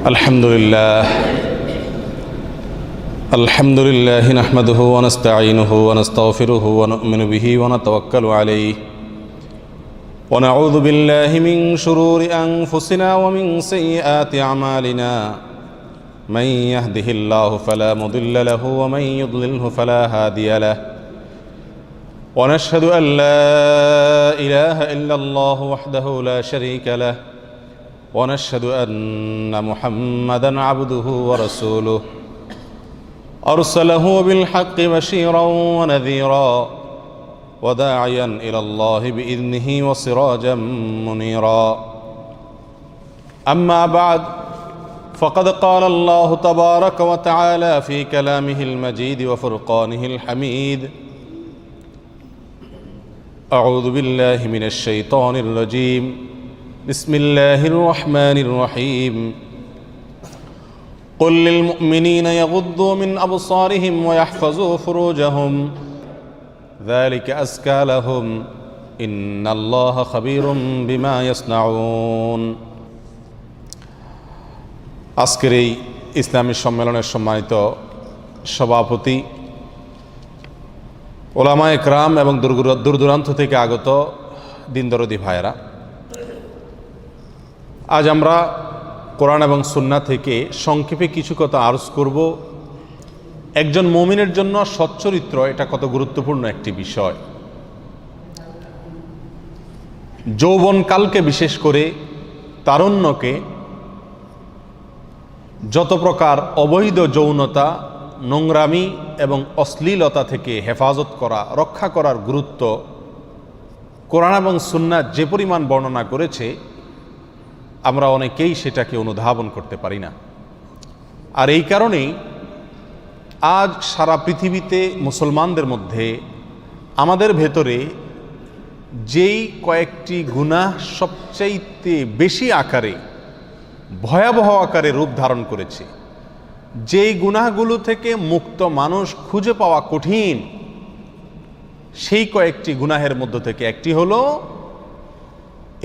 الحمد لله نحمده ونستعينه ونستغفره ونؤمن به ونتوكل عليه ونعوذ بالله من شرور أنفسنا ومن سيئات أعمالنا من يهده الله فلا مضل له ومن يضلله فلا هادي له ونشهد أن لا إله إلا الله وحده لا شريك له ونشهد أن محمدًا عبده ورسوله أرسله بالحق بشيرًا ونذيرًا وداعيًا إلى الله بإذنه وسراجًا منيرًا أما بعد فقد قال الله تبارك وتعالى في كلامه المجيد وفرقانه الحميد أعوذ بالله من الشيطان الرجيم بسم الله الرحمن الرحيم قل للمؤمنين يغضوا من أبصارهم ويحفظوا فروجهم ذلك أزكى لهم إن الله خبير بما يصنعون আজকের এই ইসলামী সম্মেলনের সম্মানিত সভাপতি ওলামায়ে কেরাম এবং দূর দূরান্ত থেকে আগত দিনদরদি ভাইয়েরা, আজ আমরা কোরআন এবং সুন্নাহ থেকে সংক্ষেপে কিছু কথা আরজ করব। একজন মুমিনের জন্য সচ্চরিত্র এটা কত গুরুত্বপূর্ণ একটি বিষয়। যৌবনকালকে বিশেষ করে তারুণ্যকে যত প্রকার অবৈধ যৌনতা, নোংরামি এবং অশ্লীলতা থেকে হেফাজত করা, রক্ষা করার গুরুত্ব কোরআন এবং সুন্নাহ যে পরিমাণ বর্ণনা করেছে, আমরা অনেকেই সেটাকে অনুধাবন করতে পারি না। আর এই কারণেই আজ সারা পৃথিবীতে মুসলমানদের মধ্যে আমাদের ভেতরে যেই কয়েকটি গুনাহ সবচাইতে বেশি আকারে, ভয়াবহ আকারে রূপ ধারণ করেছে, যেই গুনাহগুলো থেকে মুক্ত মানুষ খুঁজে পাওয়া কঠিন, সেই কয়েকটি গুনাহের মধ্য থেকে একটি হলো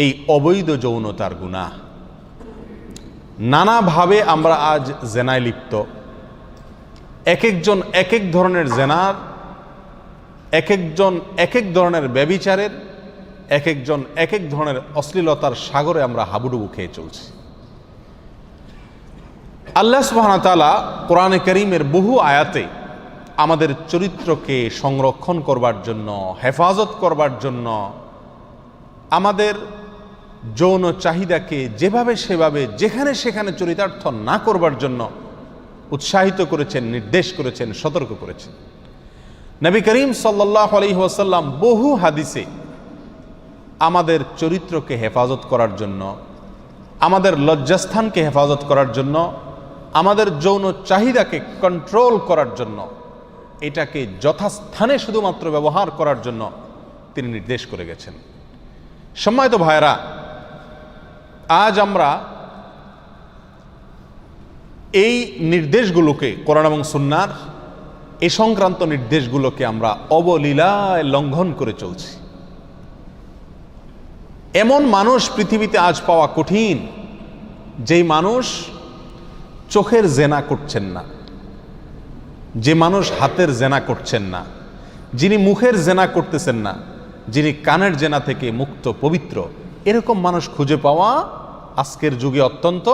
এই অবৈধ যৌনতার গুনাহ। নানাভাবে আমরা আজ জেনায় লিপ্ত। এক একজন এক এক ধরনের জেনার, এক একজন এক এক ধরনের ব্যভিচারের, এক একজন এক এক ধরনের অশ্লীলতার সাগরে আমরা হাবুডুবু খেয়ে চলছি। আল্লাহ সুবহানাহু ওয়া তাআলা কোরআনে কারীমের বহু আয়াতে আমাদের চরিত্রকে সংরক্ষণ করবার জন্য, হেফাজত করবার জন্য, আমাদের যৌন চাহিদাকে যেভাবে সেভাবে যেখানে সেখানে চরিতার্থ না করবার জন্য উৎসাহিত করেছেন, নির্দেশ করেছেন, সতর্ক করেছেন। নবী করিম সাল্লাল্লাহু আলাইহি ওয়াসাল্লাম বহু হাদিসে আমাদের চরিত্রকে হেফাজত করার জন্য, আমাদের লজ্জাস্থানকে হেফাজত করার জন্য, আমাদের যৌন চাহিদাকে কন্ট্রোল করার জন্য, এটাকে যথাস্থানে শুধুমাত্র ব্যবহার করার জন্য তিনি নির্দেশ করে গেছেন। সম্মানিত ভাইরা, আজ আমরা এই নির্দেশগুলোকে, কোরআন এবং সুন্নাহর এই সংক্রান্ত নির্দেশগুলোকে আমরা অবলীলায় লঙ্ঘন করে চলছি। এমন মানুষ পৃথিবীতে আজ পাওয়া কঠিন, যেই মানুষ চোখের জেনা করছেন না, যে মানুষ হাতের জেনা করছেন না, যিনি মুখের জেনা করতেছেন না, যিনি কানের জেনা থেকে মুক্ত পবিত্র, এরকম মানুষ খুঁজে পাওয়া আজকের যুগে অত্যন্ত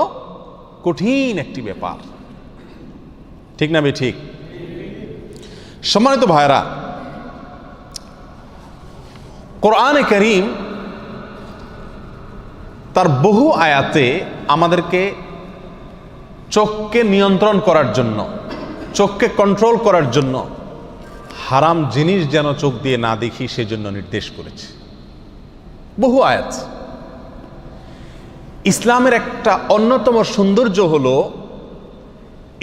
কঠিন একটি ব্যাপার। ঠিক না? ঠিক। সম্মানিত ভাইরা, কোরআনে কারীম তার বহু আয়াতে আমাদেরকে চোখকে নিয়ন্ত্রণ করার জন্য, চোখকে কন্ট্রোল করার জন্য, হারাম জিনিস যেন চোখ দিয়ে না দেখি সেজন্য নির্দেশ করেছে। বহু আয়াত। ইসলামের একটা অন্যতম সৌন্দর্য হলো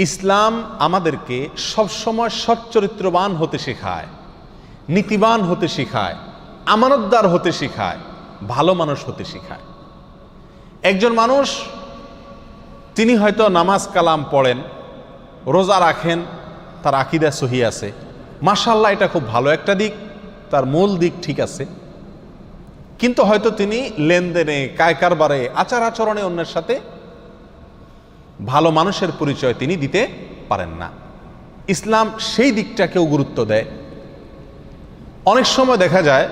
ইসলাম আমাদেরকে সবসময় সচ্চরিত্রবান হতে শেখায়, নীতিবান হতে শেখায়, আমানতদার হতে শেখায়, ভালো মানুষ হতে শেখায়। একজন মানুষ তিনি হয়তো নামাজ কালাম পড়েন, রোজা রাখেন, তার আকীদা সহি আছে, মাশাআল্লাহ, এটা খুব ভালো একটা দিক, তার মূল দিক ঠিক আছে। কিন্তু হয়তো তিনি লেনদেনে, কারবারে, আচার আচরণে অন্যের সাথে ভালো মানুষের পরিচয় তিনি দিতে পারেন না। ইসলাম সেই দিকটাকেও গুরুত্ব দেয়। অনেক সময় দেখা যায়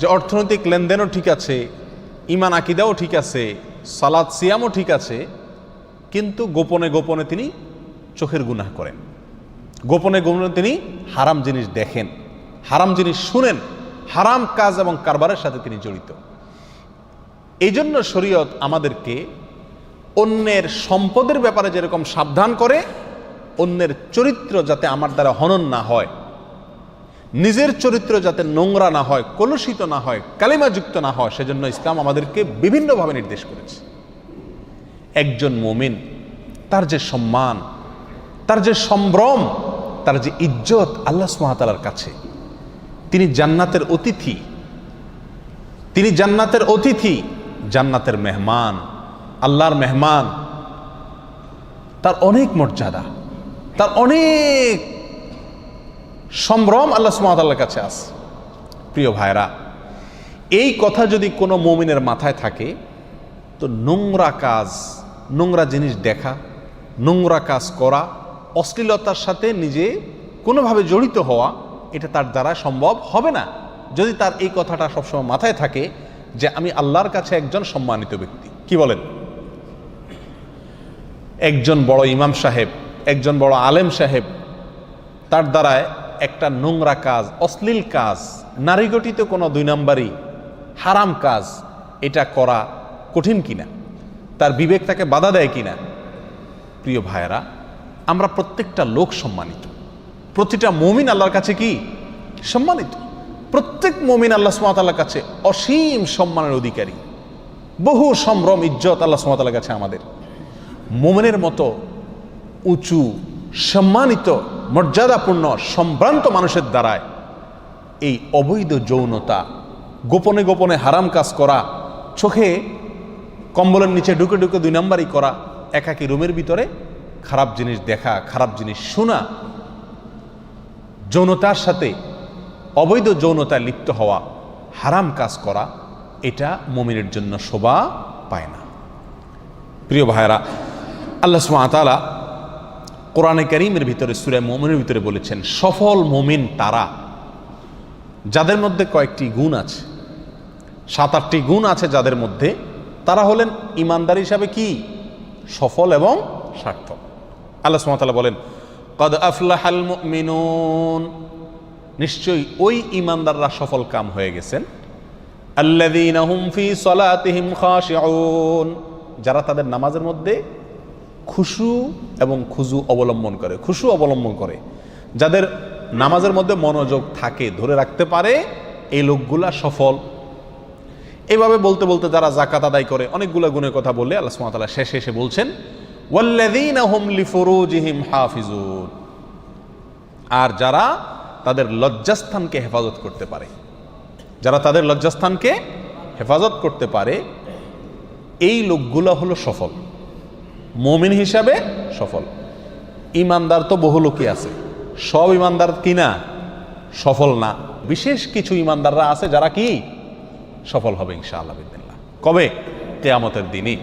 যে অর্থনৈতিক লেনদেনও ঠিক আছে, ঈমান আকীদাও ঠিক আছে, সালাত সিয়ামও ঠিক আছে, কিন্তু গোপনে গোপনে তিনি চোখের গুনাহ করেন, গোপনে গোপনে তিনি হারাম জিনিস দেখেন, হারাম জিনিস শুনেন, হারাম কাজ এবং কারবারের সাথে তিনি জড়িত। এই জন্য শরীয়ত আমাদেরকে অন্যের সম্পদের ব্যাপারে যেরকম সাবধান করে, অন্যের চরিত্র যাতে আমার দ্বারা হনন না হয়, নিজের চরিত্র যাতে নোংরা না হয়, কলুষিত না হয়, কালিমাযুক্ত না হয়, সেজন্য ইসলাম আমাদেরকে বিভিন্নভাবে নির্দেশ করেছে। একজন মুমিন তার যে সম্মান, তার যে সম্ভ্রম, তার যে ইজ্জত আল্লাহ সুবহানাহু ওয়া তাআলার কাছে, তিনি জান্নাতের অতিথি, তিনি জান্নাতের অতিথি, জান্নাতের মেহমান, আল্লাহর মেহমান। তার অনেক মর্যাদা, তার অনেক সম্ভ্রম আল্লাহ সুবহানাহু ওয়া তাআলার কাছে আছে। প্রিয় ভাইরা, এই কথা যদি কোনো মুমিনের মাথায় থাকে, তো নোংরা কাজ, নোংরা জিনিস দেখা, নোংরা কাজ করা, অশ্লীলতার সাথে নিজে কোনোভাবে জড়িত হওয়া, এটা তার দ্বারা সম্ভব হবে না, যদি তার এই কথাটা সবসময় মাথায় থাকে যে আমি আল্লাহর কাছে একজন সম্মানিত ব্যক্তি। কি বলেন? একজন বড় ইমাম সাহেব, একজন বড় আলেম সাহেব, তার দ্বারায় একটা নোংরা কাজ, অশ্লীল কাজ, নারীগঠিত কোনো 2 নম্বরই হারাম কাজ, এটা করা কঠিন কিনা, তার বিবেক তাকে বাধা দেয় কিনা? প্রিয় ভাইয়েরা, আমরা প্রত্যেকটা লোক সম্মানিত, প্রতিটা মুমিন আল্লাহর কাছে কি সম্মানিত। প্রত্যেক মুমিন আল্লাহ সুবহানাহু ওয়া তাআলার কাছে অসীম সম্মানের অধিকারী, বহু সম্ভ্রম ইজ্জত আল্লাহ সুবহানাহু ওয়া তাআলার কাছে আমাদের। মুমিনের মতো উঁচু, সম্মানিত, মর্যাদাপূর্ণ, সম্ভ্রান্ত মানুষের দ্বারায় এই অবৈধ যৌনতা, গোপনে গোপনে হারাম কাজ করা, চোখে কম্বলের নিচে ঢুকে ঢুকে 2 নম্বরই করা, একাকী রুমের ভিতরে খারাপ জিনিস দেখা, খারাপ জিনিস শোনা, যৌনতার সাথে অবৈধ যৌনতায় লিপ্ত হওয়া, হারাম কাজ করা, এটা মুমিনের জন্য শোভা পায় না। প্রিয় ভাইরা, আল্লাহ সুবহানাহু ওয়া তাআলা কোরআনে কারীমের ভিতরে সূরা মুমিনের ভিতরে বলেছেন, সফল মুমিন তারা যাদের মধ্যে কয়েকটি গুণ আছে, 7-8টি গুণ আছে যাদের মধ্যে, তারা হলেন ইমানদার হিসাবে কি সফল এবং সার্থক। আল্লাহ সুবহানাহু ওয়া তাআলা বলেন, ক্বাদ আফলাহাল মুমিনুন, নিশ্চয়ই ওই ইমানদাররা সফল কাম হয়ে গেছেন, আল্লাযীনা হুম ফি সালাতিহিম খাশিউন, যারা তাদের নামাজের মধ্যে খুশু এবং খুজু অবলম্বন করে, খুশু অবলম্বন করে, যাদের নামাজের মধ্যে মনোযোগ থাকে, ধরে রাখতে পারে, এই লোকগুলা সফল। এভাবে বলতে বলতে যারা যাকাত আদায় করে, অনেকগুলো গুণের কথা বললে আল্লাহ সুবহানাহু ওয়া তাআলা শেষে এসে বলছেন, ওয়াল্লাযীনা হুম লিফুরুজিহিম হাফিজুন, আর যারা তাদের লজ্জাস্থানকে হেফাজত করতে পারে, যারা তাদের লজ্জাস্থানকে হেফাজত করতে পারে, এই লোকগুলো হলো সফল, মুমিন হিসাবে সফল। ইমানদার তো বহু লোকই আছে, সব ইমানদার কি না সফল না, বিশেষ কিছু ইমানদাররা আছে যারা কি সফল হবে ইনশাআল্লাহ বিদিনিল্লাহ। কবে? কিয়ামতের দিনই।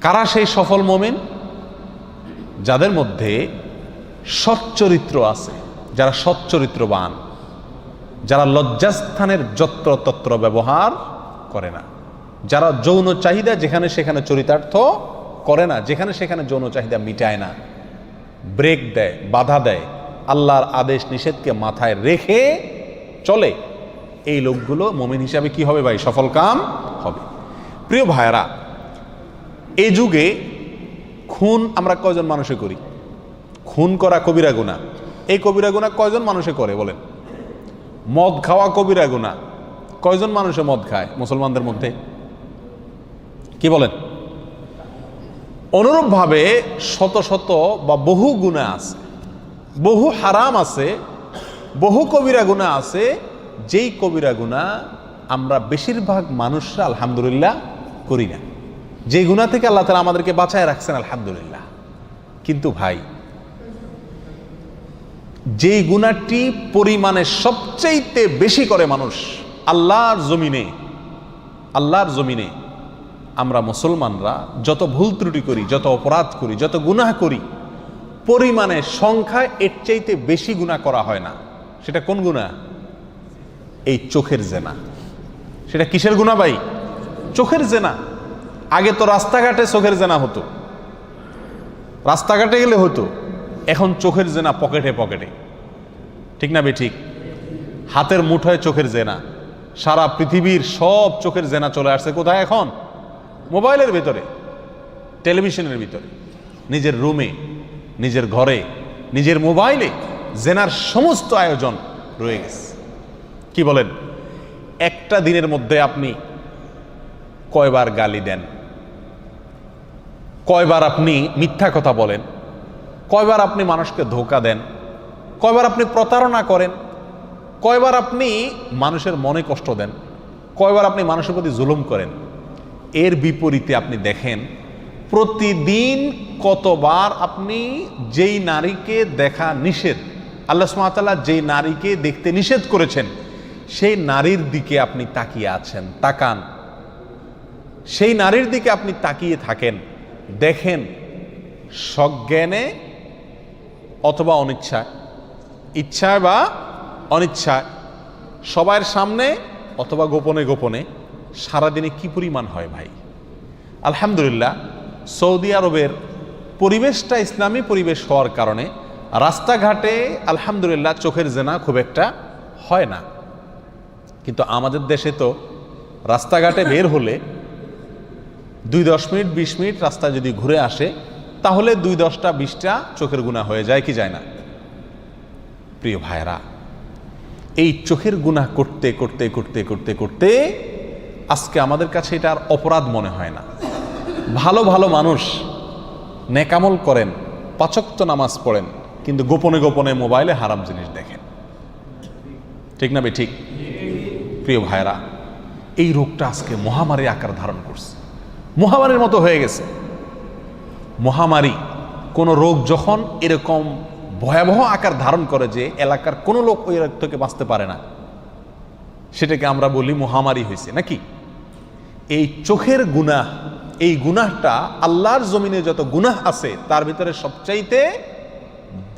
কারা সেই সফল মুমিন? যাদের মধ্যে সৎ চরিত্র আছে, যারা সৎ চরিত্রবান, যারা লজ্জাস্থানের যত্রতত্র ব্যবহার করে না, যারা যৌন চাহিদা যেখানে সেখানে চরিতার্থ করে না, যেখানে সেখানে যৌন চাহিদা মিটায় না, ব্রেক দেয়, বাধা দেয়, আল্লাহর আদেশ নিষেধকে মাথায় রেখে চলে, এই লোকগুলো মুমিন হিসাবে কি হবে ভাই? সফল কাম হবে। প্রিয় ভাইয়েরা, এই যুগে খুন আমরা কয়জন মানুষে করি? খুন করা কবিরা গুনাহ। এই কবিরা গুনাহ কয়জন মানুষে করে বলেন? মদ খাওয়া কবিরা গুনাহ। কয়জন মানুষে মদ খায় মুসলমানদের মধ্যে? কি বলেন? অনুরূপভাবে শত শত বা বহু গুনাহ আছে, বহু হারাম আছে, বহু কবিরা গুনাহ আছে, যেই কবিরা গুনাহ আমরা বেশিরভাগ মানুষরা আলহামদুলিল্লাহ করি না, যে গুনাহ থেকে আল্লাহ তাআলা আমাদেরকে বাঁচায় রাখছেন আলহামদুলিল্লাহ। কিন্তু ভাই, যেই গুনাহটি পরিমাণে সবচেয়ে বেশি করে মানুষ আল্লাহর জমিনে, আল্লাহর জমিনে আমরা মুসলমানরা যত ভুল ত্রুটি করি, যত অপরাধ করি, যত গুনাহ করি, পরিমাণে সংখ্যায় এর চাইতে বেশি গুনাহ করা হয় না। সেটা কোন গুনাহ? এই চোখের জেনা। সেটা কিসের গুনাহ ভাই? চোখের জেনা। আগে তো রাস্তাঘাটে চোখের জেনা হতো, রাস্তাঘাটে গেলে হতো, এখন চোখের জেনা পকেটে পকেটে। ঠিক না বে ঠিক? হাতের মুঠোয় চোখের জেনা। সারা পৃথিবীর সব চোখের জেনা চলে আসছে কোথায় এখন? মোবাইলের ভিতরে, টেলিভিশনের ভিতরে, নিজের রুমে, নিজের ঘরে, নিজের মোবাইলে জেনার সমস্ত আয়োজন রয়ে গেছে। কি বলেন? একটা দিনের মধ্যে আপনি কয়বার গালি দেন, কয়বার আপনি মিথ্যা কথা বলেন, কয়বার আপনি মানুষকে ধোঁকা দেন, কয়বার আপনি প্রতারণা করেন, কয়বার আপনি মানুষের মনে কষ্ট দেন, কয়বার আপনি মানুষের প্রতি জুলুম করেন। এর বিপরীতে আপনি দেখেন প্রতিদিন কতবার আপনি যেই নারীকে দেখা নিষেধ, আল্লাহ সুবহানাহু ওয়া তাআলা যেই নারীকে দেখতে নিষেধ করেছেন সেই নারীর দিকে আপনি তাকিয়ে আছেন। তাকান, সেই নারীর দিকে আপনি তাকিয়ে থাকেন, দেখেন সজ্ঞানে অথবা অনিচ্ছায়, ইচ্ছায় বা অনিচ্ছায়, সবার সামনে অথবা গোপনে গোপনে সারাদিনে কি পরিমাণ হয় ভাই। আলহামদুলিল্লাহ, সৌদি আরবের পরিবেশটা ইসলামী পরিবেশ হওয়ার কারণে রাস্তাঘাটে আলহামদুলিল্লাহ চোখের জেনা খুব একটা হয় না। কিন্তু আমাদের দেশে তো রাস্তাঘাটে বের হলে 2-10 মিনিট 20 মিনিট রাস্তা যদি ঘুরে আসে তাহলে 2-10টা 20টা চোখের গুনাহ হয়ে যায় কি যায় না? প্রিয় ভাইরা, এই চোখের গুনাহ করতে করতে করতে করতে করতে আজকে আমাদের কাছে এটা আর অপরাধ মনে হয় না। ভালো ভালো মানুষ নেকামল করেন, 5 ওয়াক্ত নামাজ পড়েন, কিন্তু গোপনে গোপনে মোবাইলে হারাম জিনিস দেখেন। ঠিক না বে ঠিক? প্রিয় ভাইরা, এই রোগটা আজকে মহামারী আকার ধারণ করছে, মহামারীর মতো হয়ে গেছে। মহামারী কোন রোগ যখন এরকম ভয়াবহ আকার ধারণ করে যে এলাকার কোনো লোক ওই রোগ থেকে বাঁচতে পারে না, সেটাকে আমরা বলি মহামারী হয়েছে নাকি? এই চোখের গুনাহ, এই গুনাহটা আল্লাহর জমিনে যত গুনাহ আছে তার ভিতরে সবচাইতে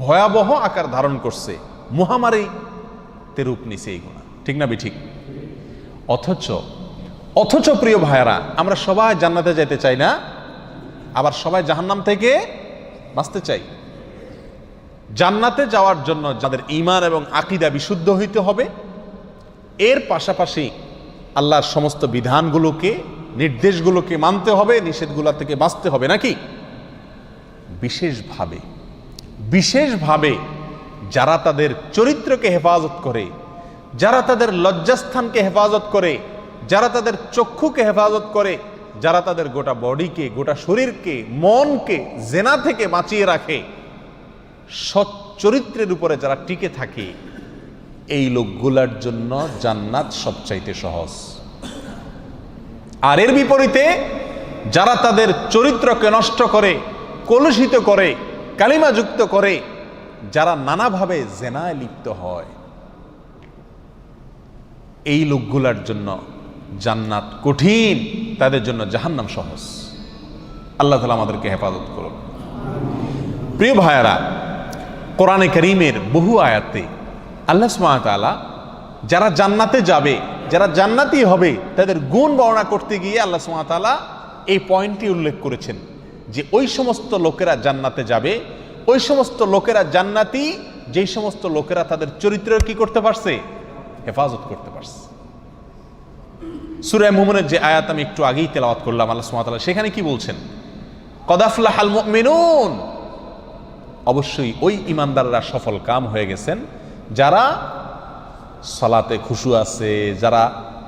ভয়াবহ আকার ধারণ করছে, মহামারীতে রূপ নিছে এই গুনাহ। ঠিক না বে ঠিক? অথচ প্রিয় ভাইয়ারা, আমরা সবাই জান্নাতে যেতে চাই না, আবার সবাই জাহান্নাম থেকে বাঁচতে চাই। জান্নাতে যাওয়ার জন্য যাদের ঈমান এবং আকীদা বিশুদ্ধ হইতে হবে, এর পাশাপাশি আল্লাহর সমস্ত বিধানগুলোকে, নির্দেশগুলোকে মানতে হবে, নিষেধগুলো থেকে বাঁচতে হবে নাকি? বিশেষভাবে যারা তাদের চরিত্রকে হেফাজত করে, যারা তাদের লজ্জাস্থানকে হেফাজত করে, যারা তাদের চক্ষুকে হেফাজত করে, যারা তাদের গোটা বডিকে, গোটা শরীরকে, মনকে জেনা থেকে বাঁচিয়ে রাখে, সৎ চরিত্রের উপরে যারা টিকে থাকে, এই লোকগুলার জন্য জান্নাত সবচাইতে সহজ। আর এর বিপরীতে যারা তাদের চরিত্রকে নষ্ট করে, কলুষিত করে, কালিমাযুক্ত করে, যারা নানাভাবে জেনায় লিপ্ত হয়, এই লোকগুলার জন্য জান্নাত কঠিন, তাদের জন্য জাহান্নাম সহজ। আল্লাহ তাআলা আমাদেরকে হেফাজত করুন। প্রিয় ভাইয়েরা, কোরআনে কারীমের বহু আয়াতে আল্লাহ সুবহানাহু ওয়া তাআলা যারা জান্নাতে যাবে, যারা জান্নাতি হবে, তাদের গুণ বর্ণনা করতে গিয়ে আল্লাহ সুবহানাহু ওয়া তাআলা এই পয়েন্টটি উল্লেখ করেছেন যে ওই সমস্ত লোকেরা জান্নাতে যাবে, ওই সমস্ত লোকেরা জান্নাতি যেই সমস্ত লোকেরা তাদের চরিত্র কি করতে পারছে? হেফাজত করতে পারছে। সূরা মুমিনের যে আয়াত আমি একটু আগেই তেলাওয়াত করলাম, আল্লাহ সুবহানাহু ওয়া তাআলা সেখানে কি বলছেন? কদ আফলাহাল মুমিনুন, অবশ্যই ওই ঈমানদাররা সফল কাম হয়ে গেছেন যারা সালাতে খুশু আছে, যারা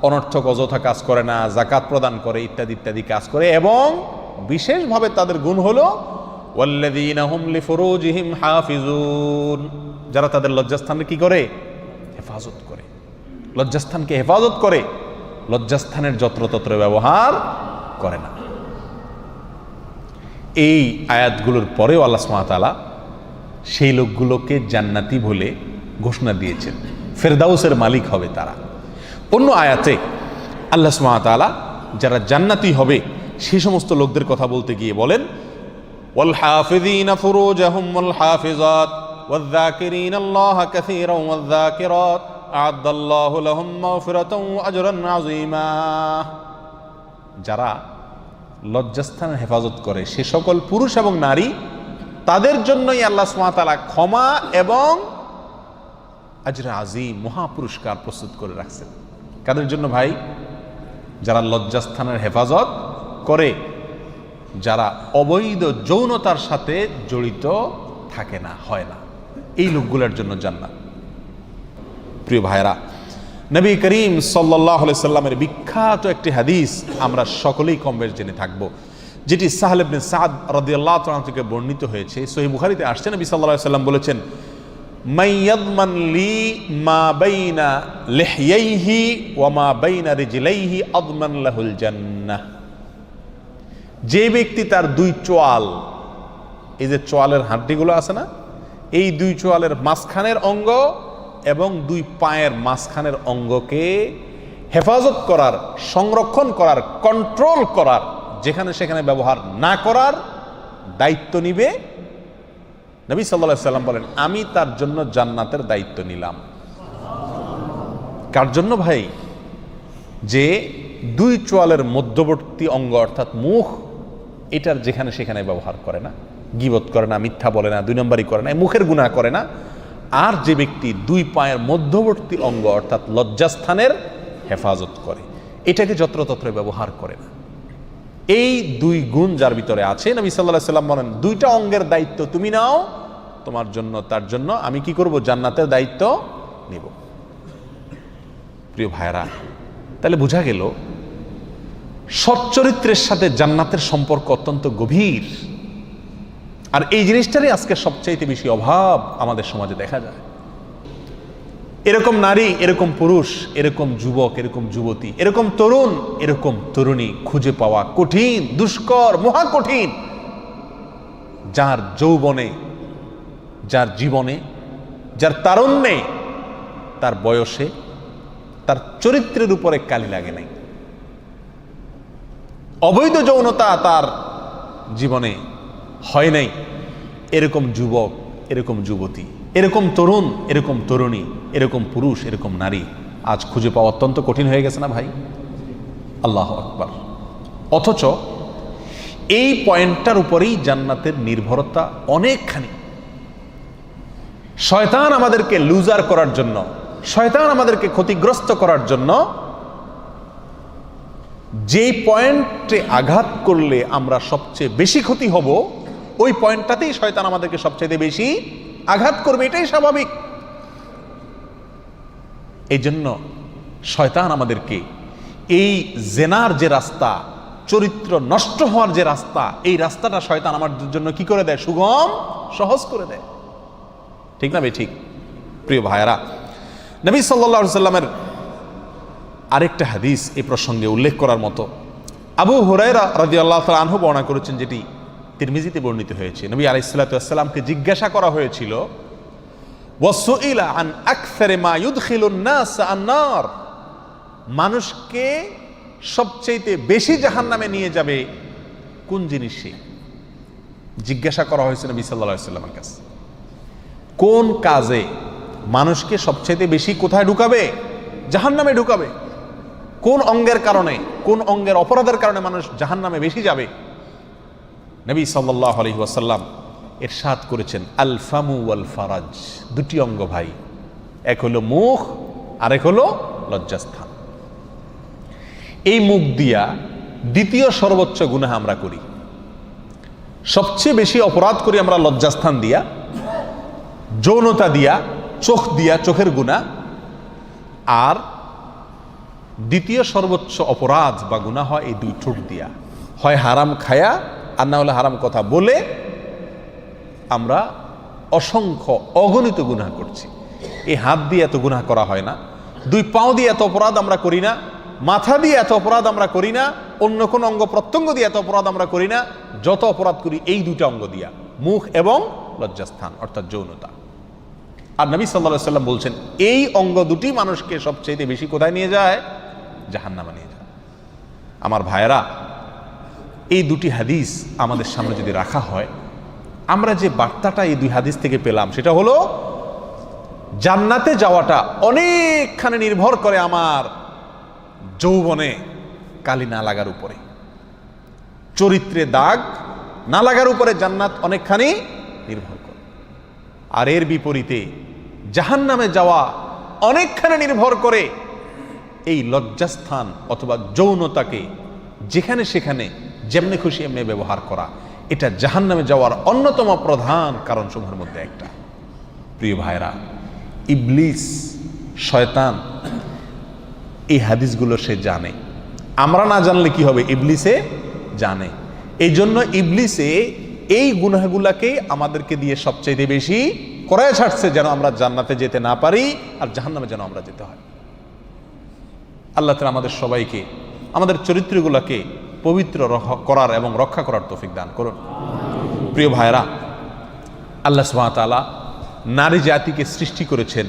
অনর্থক অযথা কাজ করে না, যাকাত প্রদান করে, ইত্যাদি ইত্যাদি কাজ করে, এবং বিশেষভাবে তাদের গুণ হলো ওয়াল্লাযীনা হুম লিফুরুজিহিম হাফিজুন, যারা তাদের লজ্জাস্থানে কি করে? হেফাজত করে। লজ্জাস্থানকে হেফাজত করে, লজ্জাস্থানের যত্রতত্র ব্যবহার করে না। এই আয়াতগুলোর পরেও আল্লাহ সুবহানাহু ওয়া তাআলা সেই লোকগুলোকে জান্নাতি বলে ঘোষণা দিয়েছেন, ফেরদাউসের মালিক হবে তারা। অন্য আয়াতে আল্লাহ সুবহানাহু ওয়া তাআলা যারা জান্নাতি হবে সেই সমস্ত লোকদের কথা বলতে গিয়ে বলেন ওয়াল হাফিযিনা ফুরুজাহুম ওয়াল হাফিজাত ওয়ায-যাকিরিনা আল্লাহা কাসীরান ওয়ায-যাকিরাত আ'আদ্দাল্লাহু লাহুম মাগফিরাতান ওয়া আজরান আযীমা। যারা লজ্জাস্থানের হেফাজত করে সে সকল পুরুষ এবং নারী, তাদের জন্যই আল্লাহ সুবহানাহু ওয়া তাআলা ক্ষমা এবং আজরে আযীম, মহা পুরস্কার প্রস্তুত করে রাখছেন। কাদের জন্য ভাই? যারা লজ্জাস্থানের হেফাজত করে, যারা অবৈধ যৌনতার সাথে জড়িত থাকে না, হয় না, এই লোকগুলোর জন্য জান্নাত। প্রিয় ভাইরা, নবী করিম সাল্লাল্লাহু আলাইহি সাল্লামের বিখ্যাত একটি হাদিস আমরা সকলেই কম বেশ জেনে থাকবো, যেটি সাহল ইবনে সাদ রাদিয়াল্লাহু তাআলা থেকে বর্ণিত হয়েছে। সহিহ বুখারীতে আসছে, নবী সাল্লাল্লাহু আলাইহি সাল্লাম বলেছেন, মান ইয়াদমান লি মা বাইনা লিহইহি ওয়া মা বাইনা রিজলাইহি আদমান লাহুল জান্নাহ। যে ব্যক্তি তার দুই চোয়াল, এই যে চোয়ালের হাড্ডিগুলো আছে না, এই দুই চোয়ালের মাঝখানের অঙ্গ এবং দুই পায়ের মাঝখানের অঙ্গকে হেফাজত করার, সংরক্ষণ করার, কন্ট্রোল করার, যেখানে সেখানে ব্যবহার না করার দায়িত্ব নিবে, নবী সাল্লাল্লাহু আলাইহি সাল্লাম বলেন, আমি তার জন্য জান্নাতের দায়িত্ব নিলাম। কার জন্য ভাই? যে দুই চোয়ালের মধ্যবর্তী অঙ্গ অর্থাৎ মুখ, এটার যেখানে সেখানে ব্যবহার করে না, গীবত করে না, মিথ্যা বলে না, দুই নম্বরই করে না, মুখের গুনাহ করে না। আর যে ব্যক্তি দুই পায়ের মধ্যবর্তী অঙ্গ অর্থাৎ লজ্জাস্থানের হেফাজত করে, এটাকে যত্রতত্র ব্যবহার করে না, এই দুই গুণ যার ভিতরে আছে, নবী সাল্লাল্লাহু আলাইহি সাল্লাম বলেন, দুইটা অঙ্গের দায়িত্ব তুমি নাও, তোমার জন্য, তার জন্য আমি কি করব? জান্নাতের দায়িত্ব নিব। প্রিয় ভাইরা, তাহলে বোঝা গেল সচ্চরিত্রের সাথে জান্নাতের সম্পর্ক অত্যন্ত গভীর। আর এই জিনিসটারই আজকে সবচাইতে বেশি অভাব আমাদের সমাজে দেখা যায়। এরকম নারী, এরকম পুরুষ, এরকম যুবক, এরকম যুবতী, এরকম তরুণ, এরকম তরুণী খুঁজে পাওয়া কঠিন, দুষ্কর, মহা কঠিন, যার যৌবনে, যার জীবনে, যার তারুণ্যে, তার বয়সে, তার চরিত্রের উপরে কালি লাগে নাই, অবৈধ যৌনতা তার জীবনে হয় নাই, এরকম যুবক, এরকম যুবতী, এরকম তরুণ, এরকম তরুণী, এরকম পুরুষ, এরকম নারী আজ খুঁজে পাওয়া অত্যন্ত কঠিন হয়ে গেছে না ভাই? আল্লাহু আকবার। অথচ এই পয়েন্টটার উপরেই জান্নাতের নির্ভরতা অনেকখানি। শয়তান আমাদেরকে লুজার করার জন্য, শয়তান আমাদেরকে ক্ষতিগ্রস্ত করার জন্য যেই পয়েন্টে আঘাত করলে আমরা সবচেয়ে বেশি ক্ষতি হব, ওই পয়েন্টটাতেই শয়তান আমাদেরকে সবচেয়ে বেশি আঘাত করবে, এটাই স্বাভাবিক। এই জন্য শয়তান আমাদেরকে এই জেনার যে রাস্তা, চরিত্র নষ্ট হওয়ার যে রাস্তা, এই রাস্তাটা শয়তান আমাদের জন্য কি করে দেয়? সুগম, সহজ করে দেয়। ঠিক না ভাই? ঠিক। প্রিয় ভাইয়েরা, নবী সাল্লাল্লাহু আলাইহি সাল্লামের আরেকটা হাদিস এই প্রসঙ্গে উল্লেখ করার মতো, আবু হুরায়রা রাদিয়াল্লাহু তাআলা আনহু বর্ণনা করেছেন, যেটি তিরমিজিতে বর্ণিত হয়েছে। নবী আলাইহিস সালাতু ওয়াস সালামকে জিজ্ঞাসা করা হয়েছিল, ওয়াসুইলা আন আকসারি মা ইউদখিলুন নাস আন-নার, মানুষকে সবচেয়ে বেশি জাহান্নামে নিয়ে যাবে কোন জিনিসে? জিজ্ঞাসা করা হয়েছে নবী সাল্লাল্লাহু আলাইহি সাল্লামের কাছে, কোন কাজে মানুষকে সবচেয়ে বেশি কোথায় ঢুকাবে? জাহান্নামে ঢুকাবে। কোন অঙ্গের কারণে, কোন অঙ্গের অপরাধের কারণে মানুষ জাহান্নামে বেশি যাবে? নবী সাল্লাল্লাহু আলাইহি ওয়াসাল্লাম ইরশাদ করেছেন, আল ফামু ওয়াল ফারাজ, দুটি অঙ্গ ভাই, এক হলো মুখ আর এক হলো লজ্জাস্থান। এই মুখ দিয়া দ্বিতীয় সর্বোচ্চ গুনাহ আমরা করি, সবচেয়ে বেশি অপরাধ করি আমরা লজ্জাস্থান দিয়া, যৌনতা দিয়া, চোখ দিয়া, চোখের গুনাহ। আর দ্বিতীয় সর্বোচ্চ অপরাধ বা গুনাহ হয় এই দুই ঠোঁট দিয়া, হয় হারাম খায়া আর না হলে হারাম কথা বলে আমরা অসংখ্য অগণিত গুনাহ করছি। এই হাত দিয়ে এত গুনাহ করা হয় না, দুই পাও দিয়ে এত অপরাধ আমরা করি না, মাথা দিয়ে এত অপরাধ আমরা করি না, অন্য কোন অঙ্গ প্রত্যঙ্গ দিয়ে এত অপরাধ আমরা করি না, যত অপরাধ করি এই দুইটা অঙ্গ দিয়া, মুখ এবং লজ্জাস্থান অর্থাৎ যৌনতা। আর নবী সাল্লাল্লাহু আলাইহি ওয়াসাল্লাম বলছেন, এই অঙ্গ দুটি মানুষকে সবচেয়ে বেশি কোথায় নিয়ে যায়? জাহান্নামে নিয়ে যায়। আমার ভাইয়েরা, এই দুটি হাদিস আমাদের সামনে যদি রাখা হয়, আমরা যে বার্তাটা এই দুই হাদিস থেকে পেলাম সেটা হলো জান্নাতে যাওয়াটা অনেকখানি নির্ভর করে আমার যৌবনে কালি না লাগার উপরে, চরিত্রে দাগ না লাগার উপরে জান্নাত অনেকখানি নির্ভর করে। আর এর বিপরীতে জাহান্নামে যাওয়া অনেকখানি নির্ভর করে এই লজ্জাস্থান অথবা যৌনতাকে যেখানে সেখানে যেমনি খুশি এমনি ব্যবহার করা। এটা জাহান্নামে যাওয়ার অন্যতম প্রধান কারণসমূহের মধ্যে একটা। প্রিয় ভাইরা, ইবলিস শয়তান এই হাদিসগুলো সে জানে, আমরা না জানলে কি হবে, ইবলিসে জানে। এই জন্য ইবলিসে এই গুনাহগুলাকে আমাদেরকে দিয়ে সবচাইতে বেশি করায় ছাড়ছে, যেন আমরা জান্নাতে যেতে না পারি আর জাহান্নামে যেন আমরা যেতে হয়। আল্লাহ তাআলা আমাদের সবাইকে আমাদের চরিত্রগুলোকে পবিত্র করার এবং রক্ষা করার তৌফিক দান করুন। প্রিয় ভাইরা, আল্লাহ সুবহানাহু ওয়া তাআলা নারী জাতিকে সৃষ্টি করেছেন,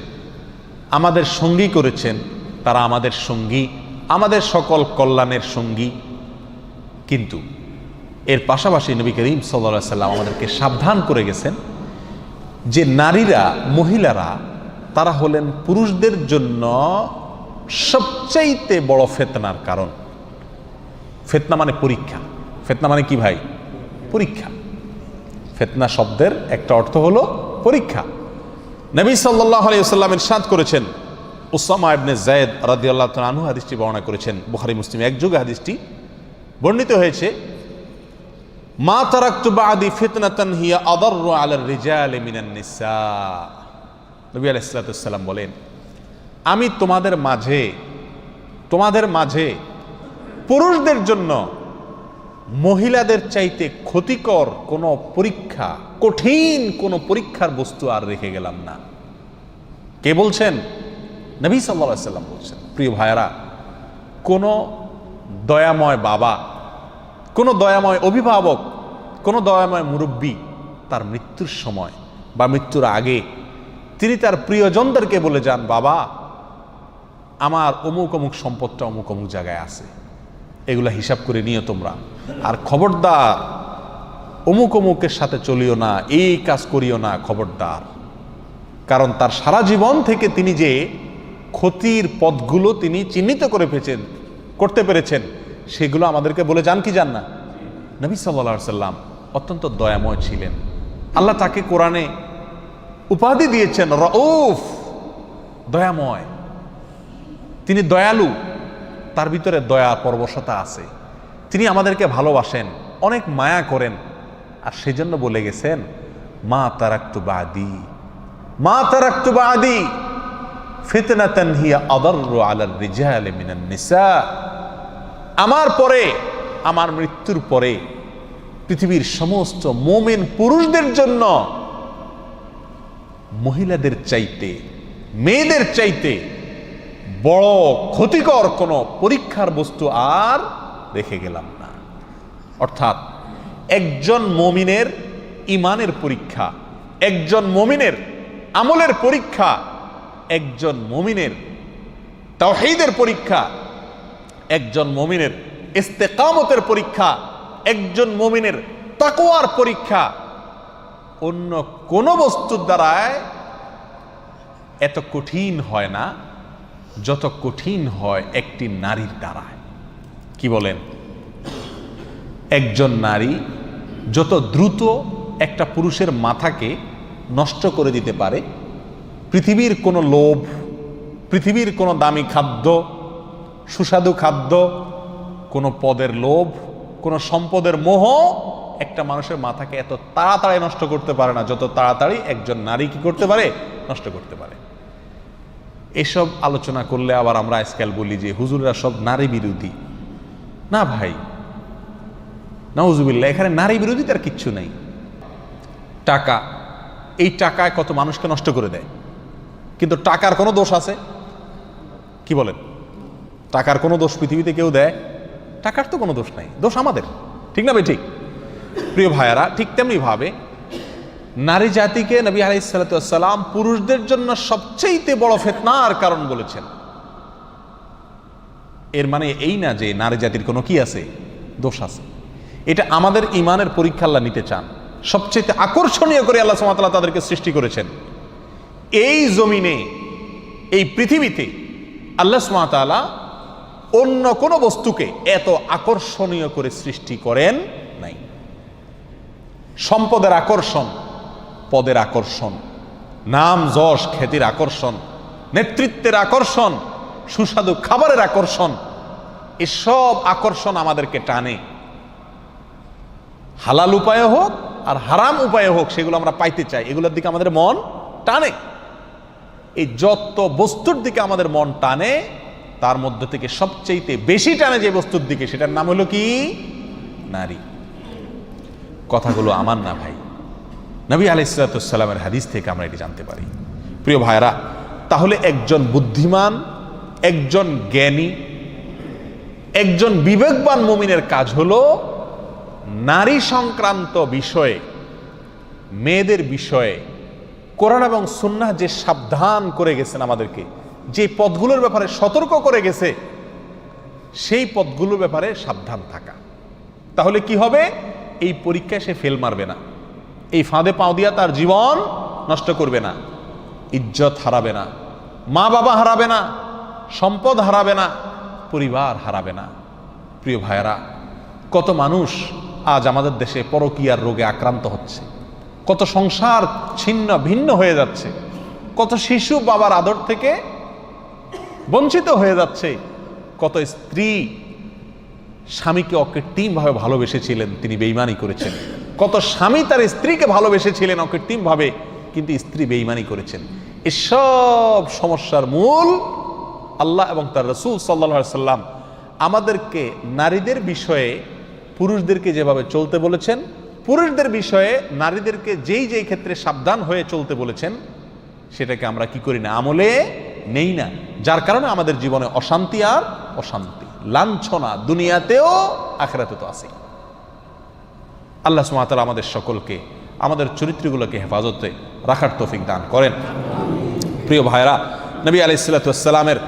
আমাদের সঙ্গী করেছেন, তারা আমাদের সঙ্গী, আমাদের সকল কল্যাণের সঙ্গী। কিন্তু এর পাশাপাশি নবী করিম সাল্লাল্লাহু আলাইহি সাল্লাম আমাদেরকে সাবধান করে গেছেন যে নারীরা, মহিলারা তারা হলেন পুরুষদের জন্য সবচাইতে বড় ফিতনার কারণ। ফিতনা মানে পরীক্ষা। ফিতনা মানে কি ভাই? পরীক্ষা। ফিতনা শব্দের একটা অর্থ হলো পরীক্ষা। নবী সাল্লাল্লাহু আলাইহি ওয়াসাল্লাম ইরশাদ করেছেন, উসামা ইবনে যায়েদ রাদিয়াল্লাহু তাআলা আনহু হাদিসটি বর্ণনা করেছেন, বুখারী মুসলিম একযোগে হাদিসটি বর্ণিত হয়েছে, মা তারাকতু বাদি ফিতনাতান হিয়া আদাররু আলার রিজালি মিনান নিসা। নবী আলাইহিস সালাতু ওয়াস সালাম বলেন, আমি তোমাদের মাঝে পুরুষদের জন্য মহিলাদের চাইতে ক্ষতিকর কোনো পরীক্ষা, কঠিন কোনো পরীক্ষার বস্তু আর রেখে গেলাম না। কে বলছেন? নবী সাল্লাল্লাহু আলাইহি ওয়াসাল্লাম বলছেন। প্রিয় ভাইরা, কোনো দয়াময় বাবা, কোনো দয়াময় অভিভাবক, কোনো দয়াময় মুরব্বী তার মৃত্যুর সময় বা মৃত্যুর আগে তিনি তার প্রিয়জনদেরকে বলে যান, বাবা আমার অমুক অমুক সম্পদটা অমুক অমুক জায়গায় আছে, এগুলা হিসাব করে নিও তোমরা, আর খবরদার অমুক অমুকের সাথে চলিও না, এই কাজ করিও না, খবরদার। কারণ তার সারা জীবন থেকে তিনি যে ক্ষতির পথগুলো তিনি চিহ্নিত করতে পেরেছেন, সেগুলো আমাদেরকে বলে যান কি যান না? নবী সাল্লাল্লাহু আলাইহি সাল্লাম অত্যন্ত দয়াময় ছিলেন। আল্লাহ তাকে কোরআনে উপাধি দিয়েছেন রউফ, দয়াময়। তিনি দয়ালু, তার ভিতরে দয়া পরবশতা আছে। তিনি আমাদেরকে ভালোবাসেন, অনেক মায়া করেন, আর সেজন্য বলে গেছেন, মা তারাকতু বাদি ফিতনাতান হিয়া আদাররু আলার রিজালি মিনান নিসা। আমার পরে, আমার মৃত্যুর পরে পৃথিবীর সমস্ত মুমিন পুরুষদের জন্য মহিলাদের চাইতে, মেয়েদের চাইতে বড় ক্ষতিকর কোনো পরীক্ষার বস্তু আর রেখে গেলাম না। অর্থাৎ একজন মুমিনের ঈমানের পরীক্ষা, একজন মুমিনের আমলের পরীক্ষা, একজন মুমিনের তাওহীদের পরীক্ষা, একজন মুমিনের ইস্তেকামতের পরীক্ষা, একজন মুমিনের তাকওয়ার পরীক্ষা অন্য কোন বস্তুর দ্বারায় এত কঠিন হয় না যত কঠিন হয় একটি নারীর দ্বারায়। কি বলেন? একজন নারী যত দ্রুত একটা পুরুষের মাথাকে নষ্ট করে দিতে পারে, পৃথিবীর কোনো লোভ, পৃথিবীর কোনো দামি খাদ্য, সুস্বাদু খাদ্য, কোনো পদের লোভ, কোনো সম্পদের মোহ একটা মানুষের মাথাকে এত তাড়াতাড়ি নষ্ট করতে পারে না যত তাড়াতাড়ি একজন নারী কি করতে পারে? নষ্ট করতে পারে। এসব আলোচনা করলে আবার আমরা আজকাল বলি যে হুজুররা সব নারী বিরোধী। না ভাই, নাউজুবিল্লাহ, এখানে নারী বিরোধী তার কিচ্ছু নেই। টাকা, এই টাকায় কত মানুষকে নষ্ট করে দেয়, কিন্তু টাকার কোনো দোষ আছে? কি বলেন? টাকার কোনো দোষ পৃথিবীতে কেউ দেয়? টাকার তো কোনো দোষ নাই, দোষ আমাদের। ঠিক না ভাই? ঠিক। প্রিয় ভাইয়ারা, ঠিক তেমনি ভাবে নারী জাতিকে নবী আলাইহিস সালাতু ওয়াস সালাম পুরুষদের জন্য সবচেয়ে বড় ফিতনার কারণ বলেছেন। এর মানে এই না যে নারী জাতির কোনো কি আছে? দোষ আছে। এটা আমাদের ইমানের পরীক্ষা আল্লাহ নিতে চান। সবচেয়ে আকর্ষণীয় করে আল্লাহ সুবহানাহু ওয়া তাআলা তাদেরকে সৃষ্টি করেছেন। এই জমিনে, এই পৃথিবীতে আল্লাহ সুবহানাহু ওয়া তাআলা অন্য কোনো বস্তুকে এত আকর্ষণীয় করে সৃষ্টি করেন নাই। সম্পদের আকর্ষণ, পদের আকর্ষণ, নাম যশ খ্যাতির আকর্ষণ, নেতৃত্বের আকর্ষণ, সুস্বাদু খাবারের আকর্ষণ, এসব আকর্ষণ আমাদেরকে টানে। হালাল উপায়ে হোক আর হারাম উপায়ে হোক, সেগুলো আমরা পাইতে চাই, এগুলোর দিকে আমাদের মন টানে। এই যত বস্তুর দিকে আমাদের মন টানে, তার মধ্যে থেকে সবচেয়ে বেশি টানে যে বস্তুর দিকে, সেটার নাম হলো কি? নারী। কথাগুলো আমার না ভাই, নবী আলাইহিস সালামের হাদিস থেকে আমরা এটি জানতে পারি। প্রিয় ভাইরা, তাহলে একজন বুদ্ধিমান, একজন জ্ঞানী, একজন বিবেকবান মুমিনের কাজ হলো নারী সংক্রান্ত বিষয়ে, মেয়েদের বিষয়ে কোরআন এবং সুন্নাহ যে সাবধান করে গেছেন আমাদেরকে, যে পথগুলোর ব্যাপারে সতর্ক করে গেছে, সেই পথগুলোর ব্যাপারে সাবধান থাকা। তাহলে কি হবে? এই পরীক্ষায় সে ফেল মারবে না, এই ফাঁদে পাও দিয়া তার জীবন নষ্ট করবে না, ইজ্জত হারাবে না, মা বাবা হারাবে না, সম্পদ হারাবে না, পরিবার হারাবে না। প্রিয় ভাইয়েরা, কত মানুষ আজ আমাদের দেশে পরকীয়ার রোগে আক্রান্ত হচ্ছে, কত সংসার ছিন্ন ভিন্ন হয়ে যাচ্ছে, কত শিশু বাবার আদর থেকে বঞ্চিত হয়ে যাচ্ছে, কত স্ত্রী স্বামীকে অকৃত্রিমভাবে ভালোবেসেছিলেন, তিনি বেঈমানি করেছেন, কত স্বামী তার স্ত্রীকে ভালোবেসেছিলেন অকৃত্রিমভাবে, কিন্তু স্ত্রী বেঈমানি করেছেন। এসব সমস্যার মূল আল্লাহ এবং তার রাসূল সাল্লাল্লাহু আলাইহি সাল্লাম আমাদেরকে নারীদের বিষয়ে পুরুষদেরকে যেভাবে চলতে বলেছেন, পুরুষদের বিষয়ে নারীদেরকে যেই যেই ক্ষেত্রে সাবধান হয়ে চলতে বলেছেন, সেটাকে আমরা কি করি না? আমলে নেই না। যার কারণে আমাদের জীবনে অশান্তি আর অশান্তি, লাঞ্ছনা দুনিয়াতেও আখিরাতে তো আছে। আল্লাহ সুবহানাহু ওয়া তাআলা আমাদের সকলকে আমাদের চরিত্রগুলোকে হেফাজতে রাখার তৌফিক দান করেন। প্রিয় ভাইরা, নবী আলাইহিস সালাতু ওয়াস সালামের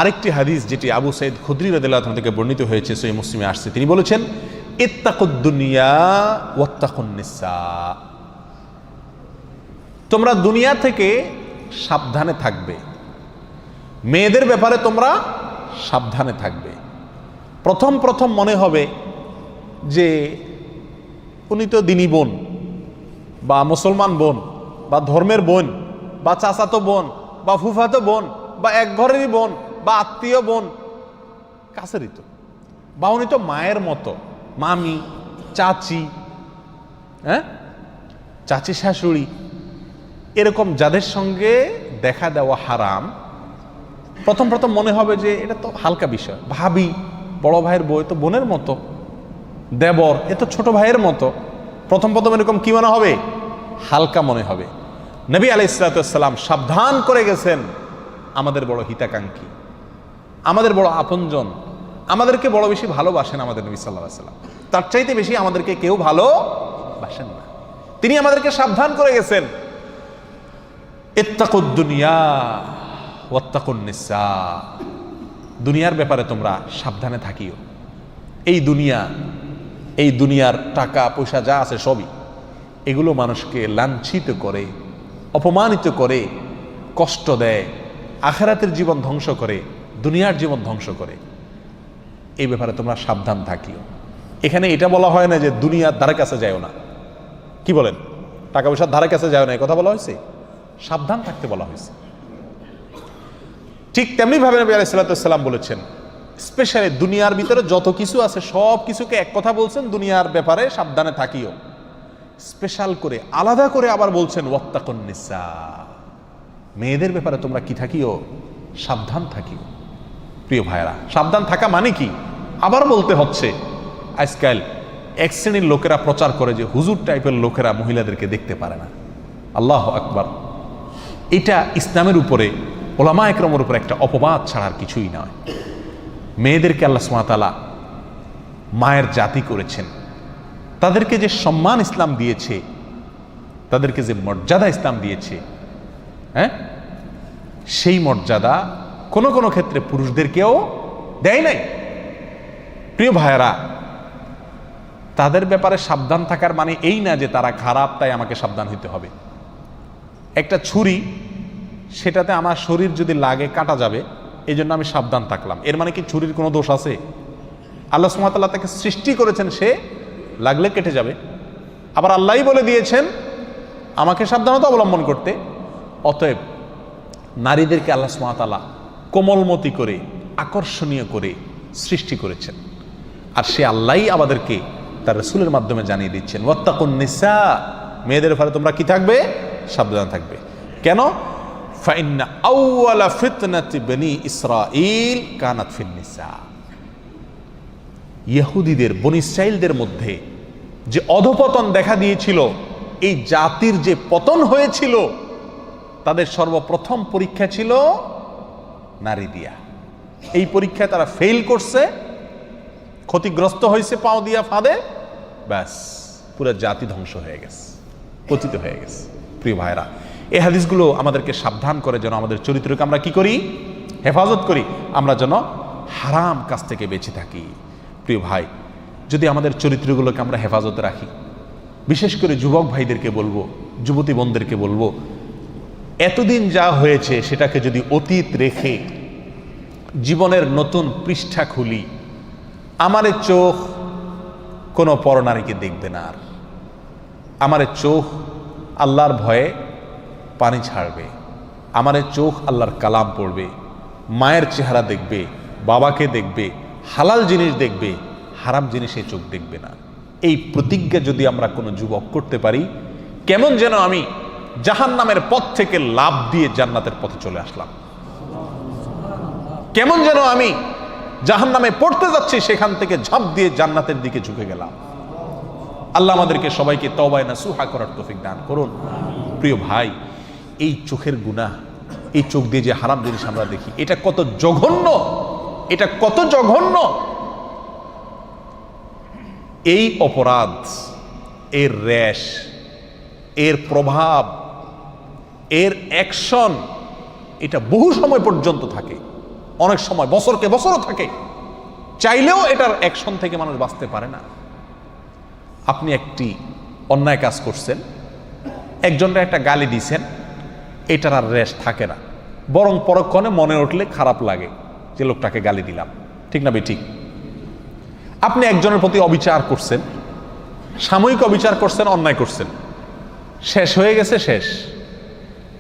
আরেকটি হাদিস, যেটি আবু সাঈদ খুদরি রাদিয়াল্লাহু আনহু থেকে বর্ণিত হয়েছে, সহিহ মুসলিমে আসছে, তিনি বলেছেন, ইত্তাকুদ দুনিয়া ওয়াত্তাকুন নিসা, তোমরা দুনিয়া থেকে সাবধানে থাকবে, মেয়েদের ব্যাপারে তোমরা সাবধানে থাকবে। প্রথম প্রথম মনে হবে যে উনি তো দিনী বোন বা মুসলমান বোন বা ধর্মের বোন বা চাচাতো বোন বা ফুফাতো বোন বা এক ঘরেরই বোন বা আত্মীয় বোন, কাছেরই তো, বা উনি তো মায়ের মতো, মামি, চাচি, চাচি শাশুড়ি, এরকম যাদের সঙ্গে দেখা দেওয়া হারাম, প্রথম প্রথম মনে হবে যে এটা তো হালকা বিষয়। ভাবি, বড় ভাইয়ের বউ তো বোনের মতো, দেবর এ তো ছোট ভাইয়ের মতো, প্রথম প্রথম এরকম কি মনে হবে? হালকা মনে হবে। নবী আলাইহিস সালাতু ওয়াস সালাম সাবধান করে গেছেন, আমাদের বড় হিতাকাঙ্ক্ষী, আমাদের বড় আপনজন, আমাদেরকে বড় বেশি ভালোবাসেন আমাদের নবী সাল্লাল্লাহু আলাইহি ওয়াসাল্লাম, তার চাইতে বেশি আমাদেরকে কেউ ভালোবাসেন না। তিনি আমাদেরকে সাবধান করে গেছেন, ইত্তাকুদ দুনিয়া ওয়াত্তাকুন নিসা, দুনিয়ার ব্যাপারে তোমরা সাবধানে থাকিও। এই দুনিয়ার টাকা পয়সা যা আছে সবই, এগুলো মানুষকে লাঞ্ছিত করে, অপমানিত করে, কষ্ট দেয়, আখিরাতের জীবন ধ্বংস করে, দুনিয়ার জীবন ধ্বংস করে। এই ব্যাপারে তোমরা সাবধান থাকিও। এখানে এটা বলা হয় না যে দুনিয়ার ধারে কাছে যাও না, কি বলেন? টাকা পয়সার ধারে কাছে যাও না, এই কথা বলা হয়েছে? সাবধান থাকতে বলা হয়েছে। ঠিক তেমনি ভাবে নবী আলাইহিস সালাতু ওয়াস সালাম বলেছেন, স্পেশালি দুনিয়ার ভিতরে যত কিছু আছে সব কিছুকে এক কথা বলছেন, দুনিয়ার ব্যাপারে সাবধানে থাকিও। স্পেশাল করে আলাদা করে আবার বলছেন ওয়াত্তাকুন নিসা, মেয়েদের ব্যাপারে তোমরা কি থাকিও? সাবধান থাকিও। প্রিয় ভাইরা, সাবধান থাকা মানে কি? আবার বলতে হচ্ছে, আজকাল এক শ্রেণীর লোকেরা প্রচার করে যে হুজুর টাইপের লোকেরা মহিলাদেরকে দেখতে পারে না। আল্লাহু আকবার, এটা ইসলামের উপরে, ওলামা একরামের উপরে একটা অপবাদ ছাড়া আর কিছুই নয়। মেয়েদেরকে আল্লাহ সুবহানাহু ওয়া তাআলা মায়ের জাতি করেছেন, তাদেরকে যে সম্মান ইসলাম দিয়েছে, তাদেরকে যে মর্যাদা ইসলাম দিয়েছে, সেই মর্যাদা কোনো কোনো ক্ষেত্রে পুরুষদেরকেও দেয় নাই। প্রিয় ভাইয়েরা, তাদের ব্যাপারে সাবধান থাকার মানে এই না যে তারা খারাপ তাই আমাকে সাবধান হইতে হবে। একটা ছুরি, সেটাতে আমার শরীর যদি লাগে কাটা যাবে, এই জন্য আমি সাবধান থাকলাম, এর মানে কি ছুরির কোনো দোষ আছে? আল্লাহ সুবহানাহু ওয়া তাআলা তাকে সৃষ্টি করেছেন, সে লাগলে কেটে যাবে। আবার আল্লাহই বলে দিয়েছেন আমাকে সাবধানতা অবলম্বন করতে। অতএব নারীদেরকে আল্লাহ সুবহানাহু ওয়া তাআলা কোমলমতি করে, আকর্ষণীয় করে সৃষ্টি করেছেন, আর সে আল্লাহই আমাদেরকে তার রাসূলের মাধ্যমে জানিয়ে দিচ্ছেন ওয়াত্তাকুন নিসা, মেয়েদের ব্যাপারে তোমরা কি থাকবে? সাবধান থাকবে। কেন? ফাইন্না আউওয়ালা ফিতনাতি বনি ইসরাঈল কানাত ফিন নিসা। ইহুদিদের, বনি ইসরাঈলদের মধ্যে যে অধপতন দেখা দিয়েছিল, এই জাতির যে পতন হয়েছিল, তাদের সর্বপ্রথম পরীক্ষা ছিল নারী দিয়া। এই পরীক্ষায় তারা ফেল করছে, ক্ষতিগ্রস্ত হয়েছে পাও দিয়া ফাঁদে, ব্যাস পুরো জাতি ধ্বংস হয়ে গেছে, পতিত হয়ে গেছে। প্রিয় ভাইরা, এই হাদিসগুলো আমাদেরকে সাবধান করে যেন আমাদের চরিত্রকে আমরা কি করি? হেফাজত করি, আমরা যেন হারাম কাজ থেকে বেঁচে থাকি। প্রিয় ভাই, যদি আমাদের চরিত্রগুলোকে আমরা হেফাজতে রাখি, বিশেষ করে যুবক ভাইদেরকে বলবো, যুবতী বোনদেরকে বলবো, এতদিন যা হয়েছে সেটাকে যদি অতীত রেখে জীবনের নতুন পৃষ্ঠা খুলি, আমার চোখ কোনো পরনারীকে দেখবে না, আর আমার চোখ আল্লাহর ভয়ে পানি ছাড়বে, আমার চোখ আল্লাহর কালাম পড়বে, মায়ের চেহারা দেখবে, বাবাকে দেখবে, হালাল জিনিস দেখবে, হারাম জিনিসে চোখ দেখবে না। এই প্রতিজ্ঞা যদি আমরা কোনো যুবক করতে পারি, কেমন যেন আমি জাহান্নামের পথ থেকে লাফ দিয়ে জান্নাতের পথে চলে আসলাম, কেমন যেন আমি জাহান্নামে পড়তে যাচ্ছি, সেখান থেকে ঝাঁপ দিয়ে জান্নাতের দিকে ঝুঁকে গেলাম। আল্লাহ আমাদেরকে সবাইকে তওবায়ে নাসুহা করার তৌফিক দান করুন। প্রিয় ভাই, এই চোখের গুনাহ, এই চোখ দিয়ে যে হারাম জিনিস আমরা দেখি, এটা কত জঘন্য, এটা কত জঘন্য। এই অপরাধ, এর রেশ, এর প্রভাব, এর অ্যাকশন, এটা বহু সময় পর্যন্ত থাকে, অনেক সময় বছরকে বছরও থাকে, চাইলেও এটার অ্যাকশন থেকে মানুষ বাঁচতে পারে না। আপনি একটি অন্যায় কাজ করছেন, একজনের একটা গালি দিয়েছেন, এটার আর রেশ থাকে না, বরং পরক্ষণে মনে উঠলে খারাপ লাগে যে লোকটাকে গালি দিলাম, ঠিক না বেঠিক? আপনি একজনের প্রতি অবিচার করছেন, সাময়িক অবিচার করছেন, অন্যায় করছেন, শেষ হয়ে গেছে, শেষ।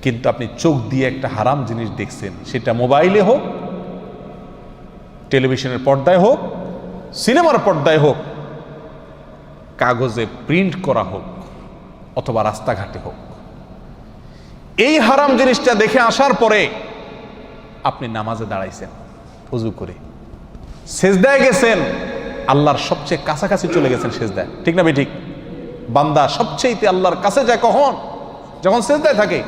কিন্তু আপনি চোখ দিয়ে একটা হারাম জিনিস দেখছেন, সেটা মোবাইলে হোক, টেলিভিশনের পর্দায় হোক, সিনেমার পর্দায় হোক, কাগজে প্রিন্ট করা হোক, অথবা রাস্তাঘাটে হোক, এই হারাম জিনিসটা দেখে আসার পরে আপনি নামাজে দাঁড়াইছেন, ওযু করে সেজদায় গেছেন, আল্লাহর সবচেয়ে কাছাকাছি চলে গেছেন সেজদায়, ঠিক না বেঠিক? বান্দা সবচেয়ে আল্লাহর কাছে যায় কখন? যখন সেজদায় থাকে,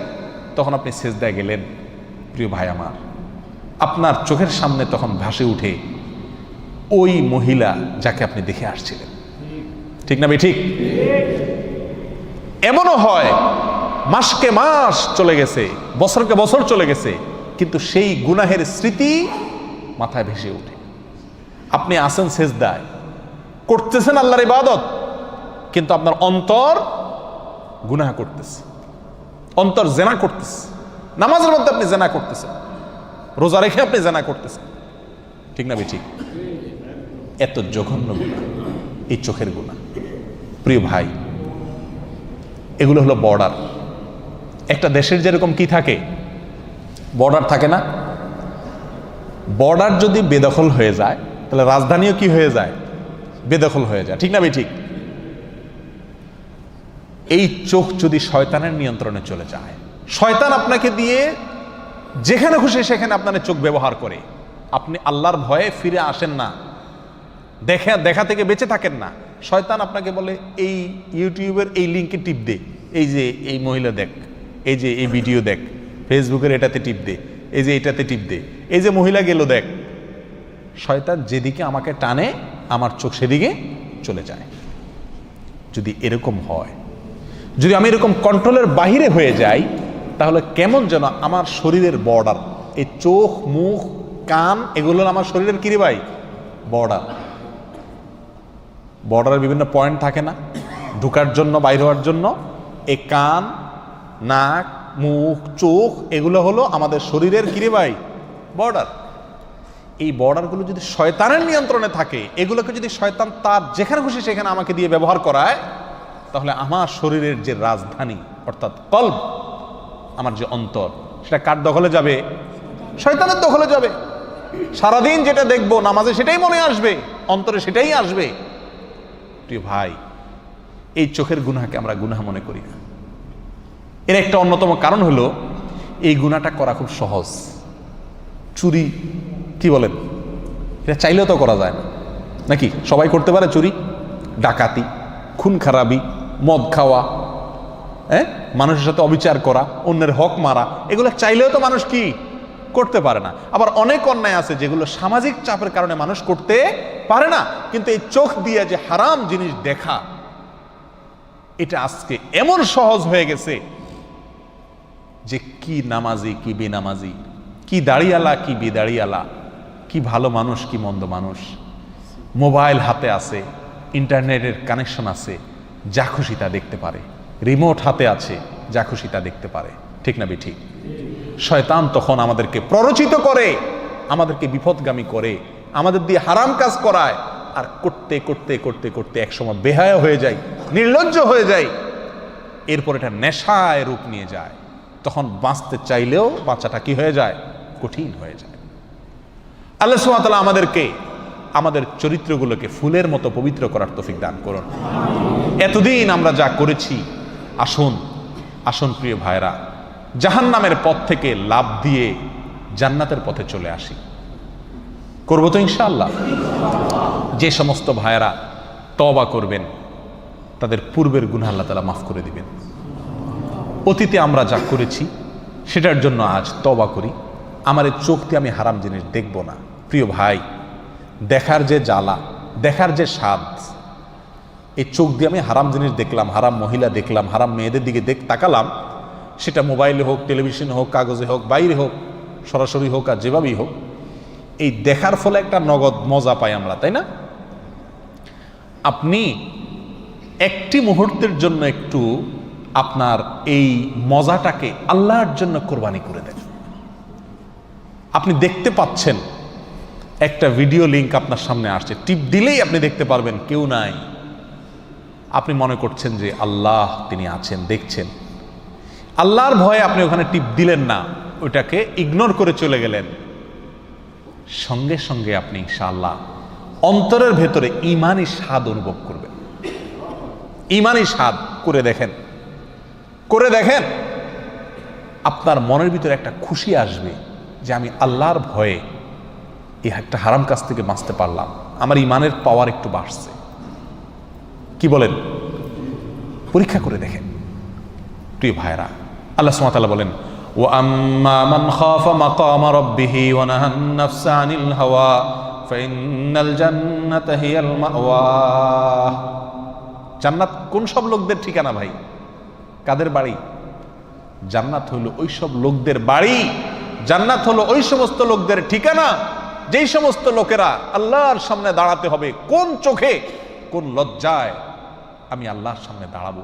তখন আপনি সেজদায় গেলেন। প্রিয় ভাই আমার, আপনার চোখের সামনে তখন ভাসে উঠে ওই মহিলা যাকে আপনি দেখে আসছিলেন, ঠিক না বেঠিক? এমনও হয় মাসকে মাস চলে গেছে, বছরকে বছর চলে গেছে, কিন্তু সেই গুনাহের স্মৃতি মাথায় ভেসে ওঠে। আপনি আসেন সেজদায়, করতেছেন আল্লাহর ইবাদত, কিন্তু আপনার অন্তর গুনাহ করতেছে, অন্তর জেনা করতেছে, নামাজের মধ্যে আপনি জেনা করতেছেন, রোজা রেখে আপনি জেনা করতেছেন, ঠিক না বেঠিক? এত জঘন্য গুনাহ এই চোখের গুনাহ। প্রিয় ভাই, এগুলো হলো বর্ডার। একটা দেশের যেরকম কি থাকে, বর্ডার থাকে না? বর্ডার যদি বেদখল হয়ে যায়, তাহলে রাজধানীও কি হয়ে যায়? বেদখল হয়ে যায়, ঠিক না বেঠিক? এই চোখ যদি শয়তানের নিয়ন্ত্রণে চলে যায়, শয়তান আপনাকে দিয়ে যেখানে খুশি সেখানে আপনার চোখ ব্যবহার করে, আপনি আল্লাহর ভয়ে ফিরে আসেন না, দেখা থেকে বেঁচে থাকেন না। শয়তান আপনাকে বলে এই ইউটিউবের এই লিঙ্কে টিপ দে, এই যে এই মহিলা দেখ, এই যে এই ভিডিও দেখ, ফেসবুকের এটাতে টিপ দে, এই যে এটাতে টিপ দে, এই যে মহিলা গেল দেখ। শয়তান যেদিকে আমাকে টানে, আমার চোখ সেদিকে চলে যায়। যদি এরকম হয়, যদি আমি এরকম কন্ট্রোলের বাহিরে হয়ে যাই, তাহলে কেমন যেন আমার শরীরের বর্ডার, এই চোখ, মুখ, কান, এগুলো আমার শরীরের কি রে ভাই? বর্ডার। বর্ডারের বিভিন্ন পয়েন্ট থাকে না, ঢুকার জন্য বাইর হওয়ার জন্য। এই কান, নাক, মুখ, চোখ এগুলো হলো আমাদের শরীরের কিরে ভাই বর্ডার। এই বর্ডারগুলো যদি শয়তানের নিয়ন্ত্রণে থাকে, এগুলোকে যদি শয়তান তার যেখানে খুশি সেখানে আমাকে দিয়ে ব্যবহার করায়, তাহলে আমার শরীরের যে রাজধানী অর্থাৎ কলব, আমার যে অন্তর, সেটা কার দখলে যাবে? শয়তানের দখলে যাবে। সারাদিন যেটা দেখবো নামাজে সেটাই মনে আসবে, অন্তরে সেটাই আসবে। প্রিয় ভাই, এই চোখের গুনাহকে আমরা গুনাহ মনে করি না। এর একটা অন্যতম কারণ হলো এই গুনাহটা করা খুব সহজ। চুরি কি বলেন, এটা চাইলেও তো করা যায় না, নাকি? সবাই করতে পারে চুরি, ডাকাতি, খুন খারাপি, মদ খাওয়া, মানুষের সাথে অবিচার করা, অন্যের হক মারা, এগুলো চাইলেও তো মানুষ কি করতে পারে না। আবার অনেক অন্যায় আছে যেগুলো সামাজিক চাপের কারণে মানুষ করতে পারে না। কিন্তু এই চোখ দিয়ে যে হারাম জিনিস দেখা, এটা আজকে এমন সহজ হয়ে গেছে যে কি নামাজি কি বেনামাজি, কি দাড়িয়ালা কি বেদাড়িয়ালা, কি ভালো মানুষ কি মন্দ মানুষ, মোবাইল হাতে আছে, ইন্টারনেটের কানেকশন আছে, যা খুশি তা দেখতে পারে, রিমোট হাতে আছে, যা খুশি তা দেখতে পারে। ঠিক না বেঠিক? শয়তান তখন আমাদেরকে প্ররোচিত করে, আমাদেরকে বিপদগামী করে, আমাদের দিয়ে হারাম কাজ করায়, আর করতে করতে করতে করতে একসময় বেহায়া হয়ে যায়, নির্লজ্জ হয়ে যায়, এরপর এটা নেশায় রূপ নিয়ে যায়। তখন বাঁচতে চাইলেও বাঁচাটা কি হয়ে যায়? কঠিন হয়ে যায়। আল্লাহ সুবহানাহু ওয়া তাআলা আমাদেরকে আমাদের চরিত্রগুলোকে ফুলের মতো পবিত্র করার তৌফিক দান করুন। এতদিন আমরা যা করেছি, আসুন আসুন প্রিয় ভাইরা, জাহান্নামের পথ থেকে লাভ দিয়ে জান্নাতের পথে চলে আসি। করবো তো ইনশাআল্লাহ? যে সমস্ত ভাইরা তওবা করবেন তাদের পূর্বের গুনাহ আল্লাহ তাআলা মাফ করে দিবেন। অতীতে আমরা যা করেছি সেটার জন্য আজ তওবা করি। আমার এই চোখ দিয়ে আমি হারাম জিনিস দেখব না। প্রিয় ভাই, দেখার যে জ্বালা, দেখার যে স্বাদ, এই চোখ দিয়ে আমি হারাম জিনিস দেখলাম, হারাম মহিলা দেখলাম, হারাম মেয়েদের দিকে তাকালাম, সেটা মোবাইলে হোক, টেলিভিশনে হোক, কাগজে হোক, বাইরে হোক, সরাসরি হোক, আর যেভাবেই হোক, এই দেখার ফলে একটা নগদ মজা পাই আমরা, তাই না? আপনি একটি মুহূর্তের জন্য একটু আপনার এই মজাটাকে আল্লাহর জন্য কোরবানি করে দেন। আপনি দেখতে পাচ্ছেন একটা ভিডিও লিংক আপনার সামনে আসছে, টিপ দিলেই আপনি দেখতে পারবেন কেউ নাই। আপনি মনে করছেন যে আল্লাহ তিনি আছেন, দেখছেন। আল্লাহর ভয়ে আপনি ওখানে টিপ দিলেন না, ওইটাকে ইগনোর করে চলে গেলেন। সঙ্গে সঙ্গে আপনি ইনশাআল্লাহ অন্তরের ভেতরে ঈমানি স্বাদ অনুভব করবেন। ঈমানি স্বাদ করে দেখেন, করে দেখেন, আপনার মনের ভিতরে একটা খুশি আসবে যে আমি আল্লাহর ভয়ে এই একটা হারাম কাজ থেকে বাঁচতে পারলাম, আমার ঈমানের পাওয়ার একটু বাড়ছে। কি বলেন? পরীক্ষা করে দেখেন প্রিয় ভাইরা। আল্লাহ সুবহানাহু ওয়া তাআলা বলেন, ওয়া আম্মা মান খাফা মাকামা রাব্বিহি ওয়া নাহান নাফসা আনিল হাওয়া ফাইন্নাল জান্নাতা হিয়াল মাওয়া। জান্নাত কোন সব লোকদের ঠিকানা ভাই? কাদের বাড়ি? জান্নাত হলো ওই সব লোকদের বাড়ি, জান্নাত হলো ওই সমস্ত লোকদের ঠিকানা যেই সমস্ত লোকেরা আল্লাহর সামনে দাঁড়াতে হবে। কোন চোখে, কোন লজ্জায় আমি আল্লাহর সামনে দাঁড়াবো,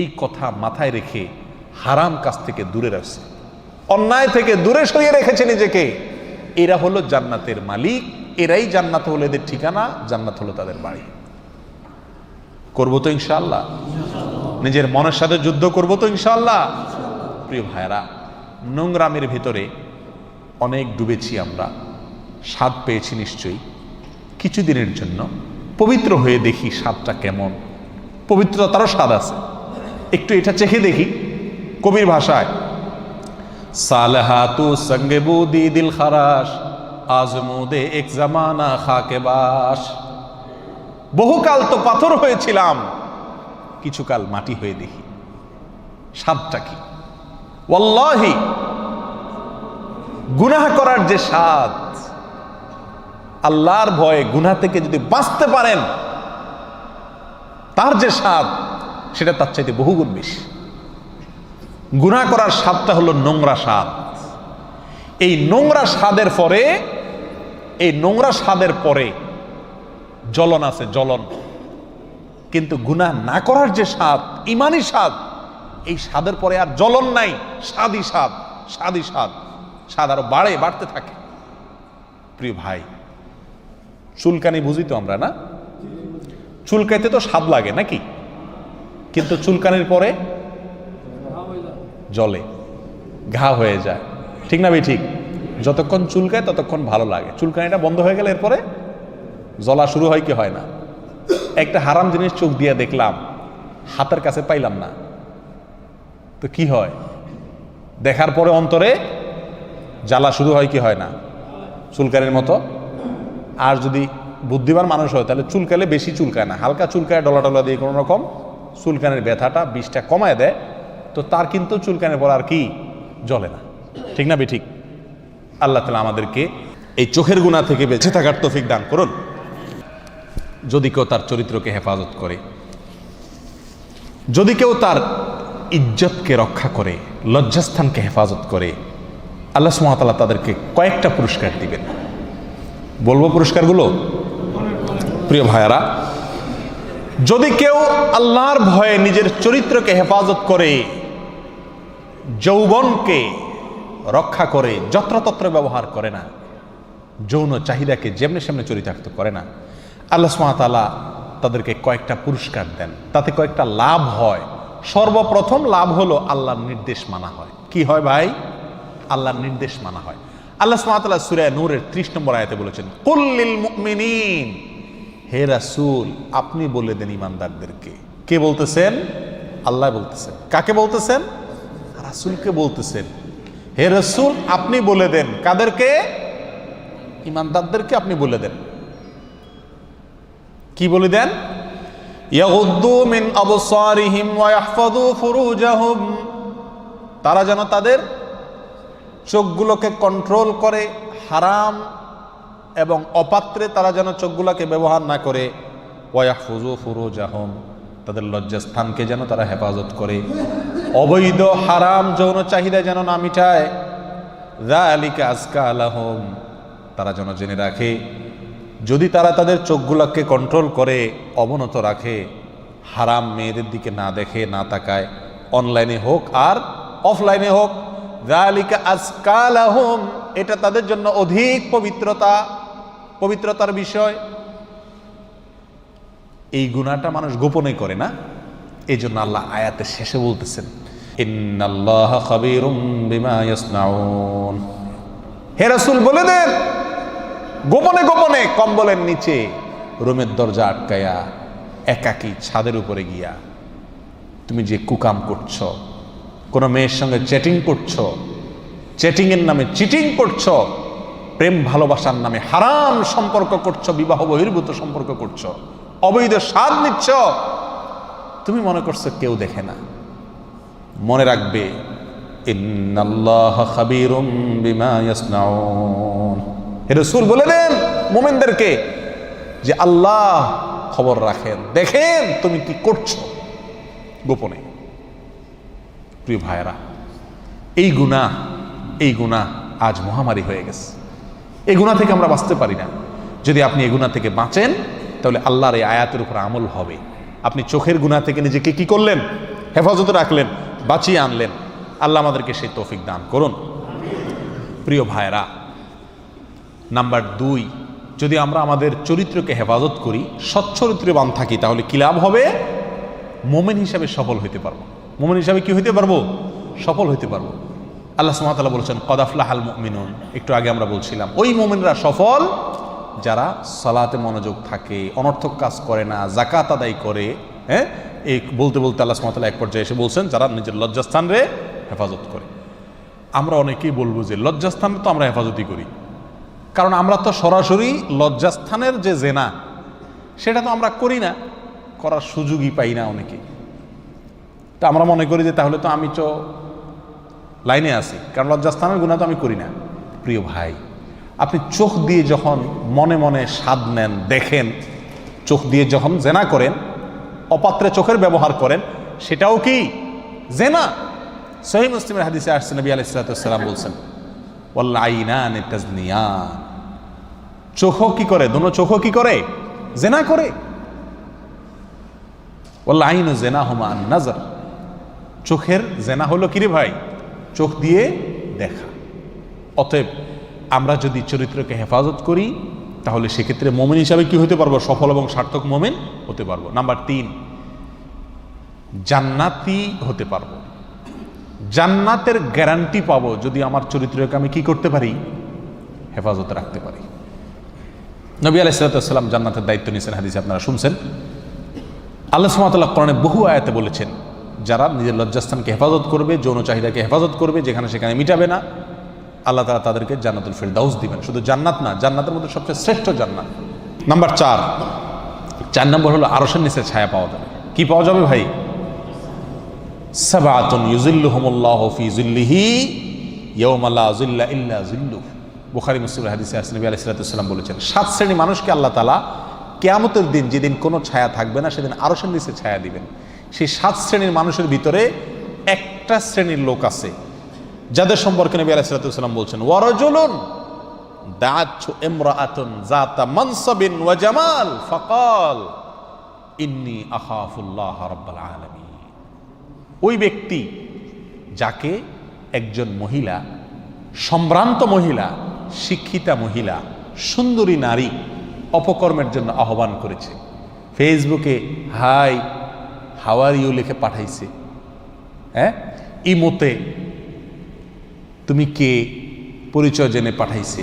এই কথা মাথায় রেখে হারাম কাজ থেকে দূরে রাখছে, অন্যায় থেকে দূরে সরিয়ে রেখেছে নিজেকে, এরা হলো জান্নাতের মালিক। এরাই জান্নাত হলো এদের ঠিকানা, জান্নাত হলো তাদের বাড়ি। করবো তো ইনশাআল্লাহ? নিজের মনের সাথে যুদ্ধ করবো তো ইনশাআল্লাহ? প্রিয় ভাইরা, নোংরামের ভিতরে অনেক ডুবেছি আমরা, স্বাদ পেয়েছি নিশ্চয়ই। কিছুদিনের জন্য পবিত্র হয়ে দেখি স্বাদটা কেমন। পবিত্রতারও স্বাদ আছে, একটু এটা চেখে দেখি। কবির ভাষায়, সালহাতু সঙ্গে বুদি দিল খারাস আজমুদে এক জামানা খাকে বাস। বহুকাল তো পাথর হয়েছিলাম, কিছুকাল মাটি হয়ে দেখি স্বাদটা কি। ওয়াল্লাহি, গুনাহ করার যে স্বাদ, আল্লাহর ভয়ে গুনাহ থেকে যদি বাঁচতে পারেন তার যে স্বাদ, সেটা তার চাইতে বহুগুণ বেশি। গুনাহ করার স্বাদটা হলো নোংরা স্বাদ। এই নোংরা স্বাদের পরে, এই নোংরা স্বাদের পরে জ্বলন আছে, জ্বলন। কিন্তু গুনাহ না করার যে স্বাদ, ইমানি স্বাদ, এই স্বাদের পরে আর জ্বলন নাই, স্বাদই স্বাদ, স্বাদই স্বাদ, স্বাদ আরো বাড়তে থাকে। প্রিয় ভাই, চুলকানি বুঝি তো আমরা, না? চুলকাইতে তো স্বাদ লাগে নাকি? কিন্তু চুলকানির পরে জ্বলে, ঘা হয়ে যায়, ঠিক না ভাই? ঠিক। যতক্ষণ চুলকায় ততক্ষণ ভালো লাগে, চুলকানিটা বন্ধ হয়ে গেলে এরপরে জ্বলা শুরু হয় কি হয় না? একটা হারাম জিনিস চোখ দিয়ে দেখলাম, হাতের কাছে পাইলাম না, তো কি হয়? দেখার পরে অন্তরে জ্বালা শুরু হয় কি হয় না? চুলকানির মতো। আর যদি বুদ্ধিমান মানুষ হয় তাহলে চুলকালে বেশি চুলকায় না, হালকা চুলকায়, ডলা দিয়ে কোনো রকম চুলকানির ব্যথাটা বিষটা কমায় দেয়, তো তার কিন্তু চুলকানির পর আর কি জ্বলে না, ঠিক না ভাই? ঠিক। আল্লাহ তাআলা আমাদেরকে এই চোখের গুনাহ থেকে বেঁচে থাকার তৌফিক দান করুন। যদি কেউ তার চরিত্রকে হেফাজত করে, যদি কেউ তার ইজ্জতকে রক্ষা করে, লজ্জাস্থানকে হেফাজত করে, আল্লাহ সুবহানাহু ওয়া তাআলা তাদেরকে কয়েকটা পুরস্কার দিবেন। বলবো পুরস্কারগুলো? প্রিয় ভাইয়ারা, যদি কেউ আল্লাহর ভয়ে নিজের চরিত্রকে হেফাজত করে, যৌবনকে রক্ষা করে, যত্রতত্র ব্যবহার করে না, যৌন চাহিদাকে যেমনি সেমনি চরিতার্থ করে না, আল্লাহ সুবহানাহু ওয়া তাআলা তাদেরকে কয়েকটা পুরস্কার দেন। তাতে কয়েকটা লাভ হয়। সর্বপ্রথম লাভ হলো আল্লাহর নির্দেশ মানা হয়। কি হয় ভাই? আল্লাহর নির্দেশ মানা হয়। আল্লাহ সুবহানাহু ওয়া তাআলা সূরা নূরের 30 নম্বর আয়াতে বলেছেন, কুল লিল মুমিনিন, হে রাসূল আপনি বলে দেন ঈমানদারদেরকে। কে বলতেছেন? আল্লাহ বলতেছেন। কাকে বলতেছেন? রাসূলকে বলতেছেন। হে রাসূল আপনি বলে দেন। কাদেরকে? ঈমানদারদেরকে আপনি বলে দেন। কি বলে দেন? ইয়াগুদ্দু মিন আবসারিহিম ওয়া ইয়াহফাযু ফুরুজাহুম, তারা যেন তাদের চোখগুলোকে কন্ট্রোল করে, হারাম এবং অপাত্রে তারা যেন চোখগুলোকে ব্যবহার না করে। ওয়া ইয়াহফাযু ফুরুজাহুম, তাদের লজ্জাস্থানকে যেন তারা হেফাজত করে, অবৈধ হারাম যৌন চাহিদা যেন না মিটায়। যালিকা আযকা লাহুম, তারা যেন জেনে রাখে, যদি তারা তাদের চোখগুলোকে কন্ট্রোল করে, অবনত রাখে, হারাম মেয়েদের দিকে না দেখে, না তাকায়, অনলাইনে হোক আর অফলাইনে হোক, যালিকা আযকা লাহুম, এটা তাদের জন্য অধিক পবিত্রতার বিষয়। এই গুনাহটা মানুষ গোপনে করে না, এই জন্য আল্লাহ আয়াতের শেষে বলতেছেন, ইন্নাল্লাহা খাবীরুম বিমা ইয়াসনাউন, হে রাসূল বলে দেন, গোপনে গোপনে কম্বলের নিচে, রুমের দরজা আটকায়া, একাকী ছাদের উপরে গিয়া তুমি যে কুকাম করছো, কোনো মেয়ের সঙ্গে চ্যাটিং করছো, চ্যাটিংয়ের নামে চিটিং করছো, প্রেম ভালোবাসার নামে হারাম সম্পর্ক করছো, বিবাহ বহির্ভূত সম্পর্ক করছো, অবৈধ স্বাদ নিচ্ছ, তুমি মনে করছো কেউ দেখে না। মনে রাখবে, ইন্নাল্লাহা খাবীরুম বিমা ইয়াসনাউন, হে রাসূল বলে দেন মুমিনদেরকে যে আল্লাহ খবর রাখেন, দেখেন তুমি কি করছো গোপনে। প্রিয় ভাইরা, এই গুনাহ আজ মহামারী হয়ে গেছে। এই গুনাহ থেকে আমরা বাঁচতে পারি না। যদি আপনি এই গুনাহ থেকে বাঁচেন তাহলে আল্লাহর এই আয়াতের উপর আমল হবে। আপনি চোখের গুনাহ থেকে নিজেকে কি করলেন? হেফাজতে রাখলেন, বাঁচিয়ে আনলেন। আল্লাহ আমাদেরকে সেই তৌফিক দান করুন। প্রিয় ভাইরা, নাম্বার 2, যদি আমরা আমাদের চরিত্রকে হেফাজত করি, সচ্চরিত্রবান থাকি, তাহলে কি লাভ হবে? মুমিন হিসাবে সফল হইতে পারবো। মুমিন হিসাবে কি হইতে পারবো? সফল হইতে পারবো। আল্লাহ সুবহানাহু ওয়া তাআলা বলেছেন, কদ আফলাহাল মুমিনুন, একটু আগে আমরা বলছিলাম, ওই মুমিনরা সফল যারা সালাতে মনোযোগ থাকে, অনর্থক কাজ করে না, যাকাত আদায় করে। হ্যাঁ, এই বলতে বলতে আল্লাহ সুবহানাহু ওয়া তাআলা এক পর্যায়ে এসে বলছেন, যারা নিজের লজ্জাস্থান রে হেফাজত করে। আমরা অনেকেই বলবো যে লজ্জাস্থান তো আমরা হেফাজতই করি, কারণ আমরা তো সরাসরি লজ্জাস্থানের যে জেনা সেটা তো আমরা করি না, করার সুযোগই পাই না অনেকে। তা আমরা মনে করি যে তাহলে তো আমি তো লাইনে আছি, কারণ লজ্জাস্থানের গুনাহ তো আমি করি না। প্রিয় ভাই, আপনি চোখ দিয়ে যখন মনে মনে স্বাদ নেন, দেখেন, চোখ দিয়ে যখন জেনা করেন, অপাত্রে চোখের ব্যবহার করেন, সেটাও কি জেনা? সহিহ মুসলিমের হাদিসে আসছে, নবী আলাইহিস সালাতু ওয়াস সালাম বলছেন, ওয়াল আইনান তাজনিয়ান, চোখও কি করে? দোনো চোখও কি করে? জেনা করে। ওয়াল আইনু জিনাহুমা আন নাজর, চোখের জেনা হলো কিরে ভাই, চোখ দিয়ে দেখা। অতএব আমরা যদি চরিত্রকে হেফাজত করি তাহলে সেক্ষেত্রে মোমেন হিসাবে কি হতে পারবো, সফল এবং সার্থক মোমেন হতে পারবো। নাম্বার 3, জান্নাতি হতে পারবো। জান্নাতের গ্যারান্টি পাবো যদি আমার চরিত্রকে আমি কি করতে পারি, হেফাজতে রাখতে পারি। নবী আলাইহিস সালাম জান্নাতের দায়িত্ব নিয়েছেন, হাদিসে আপনারা শুনছেন। আল্লাহ সুবহানাহু ওয়া তাআলা কোরআনে বহু আয়াতে বলেছেন, যারা নিজের লজ্জাস্থানকে হেফাজত করবে, যৌন চাহিদাকে হেফাজত করবে, যেখানে সেখানে মিটাবে না, আল্লাহ তাআলা তাদেরকে জান্নাতুল ফিরদাউস দিবেন। শুধু জান্নাত না, জান্নাতের মধ্যে সবচেয়ে শ্রেষ্ঠ জান্নাত। নাম্বার 4 নম্বর হলো আরশের নিচে ছায়া পাওয়া যাবে। কি পাওয়া যাবে ভাই? সাবআতুন ইউযিল্লুহুমুল্লাহু ফি যিল্লিহি ইয়াওমা লা যিল্লা ইল্লা যিল্লুহু। বুখারী মুসলিমের হাদিসে আছে, নবী আলাইহিস সালাম বলেছেন, 7 শ্রেণী মানুষকে আল্লাহ তাআলা কিয়ামতের দিন, যেদিন কোনো ছায়া থাকবে না, সেদিন আরশের নিচে ছায়া দিবেন। সেই 7 শ্রেণীর মানুষের ভিতরে একটা শ্রেণীর লোক আছে যাদের সম্পর্কে নবী আলাইহিস সালাম বলছেন, ওয়ারাজুলুন দাআতহু ইমরাআতুন যাতা মানসাবিন ওয়া জামাল ফাকাল ইন্নী আখাফুল্লাহ রাব্বাল আলামিন। ওই ব্যক্তি যাকে একজন মহিলা, সম্ভ্রান্ত মহিলা, শিক্ষিতা মহিলা, সুন্দরী নারী অপকর্মের জন্য আহ্বান করেছে, ফেসবুকে হাই হাউ আর ইউ লিখে পাঠাইছে, ইমোতে তুমি কে পরিচয় জেনে পাঠাইছে,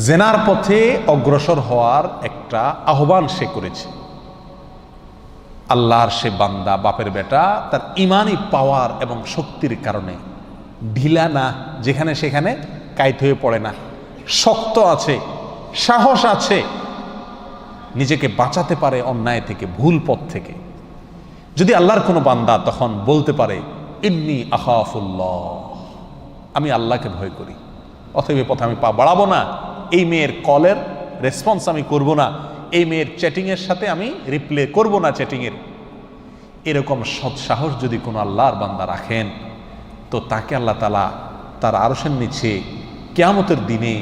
জেনার পথে অগ্রসর হওয়ার একটা আহ্বান সে করেছে। আল্লাহর সে বান্দা, বাপের বেটা, তার ইমানি পাওয়ার এবং শক্তির কারণে ঢিলা না, যেখানে সেখানে কাইত হয়ে পড়ে না, শক্ত আছে, সাহস আছে, নিজেকে বাঁচাতে পারে অন্যায় থেকে, ভুল পথ থেকে। যদি আল্লাহর কোনো বান্দা তখন বলতে পারে ইন্নী আখাফুল্লাহ, আমি আল্লাহকে ভয় করি, অতএব এ পথে আমি পা বাড়াবো না, এই মেয়ের কলের রেসপন্স আমি করব না, এই মেয়ের চ্যাটিংয়ের সাথে আমি রিপ্লে করব না চ্যাটিংয়ের, এরকম সৎ সাহস যদি কোনো আল্লাহর বান্দা রাখেন, তো তাকে আল্লাহ তাআলা তার আরশের নিচে কিয়ামতের দিনে,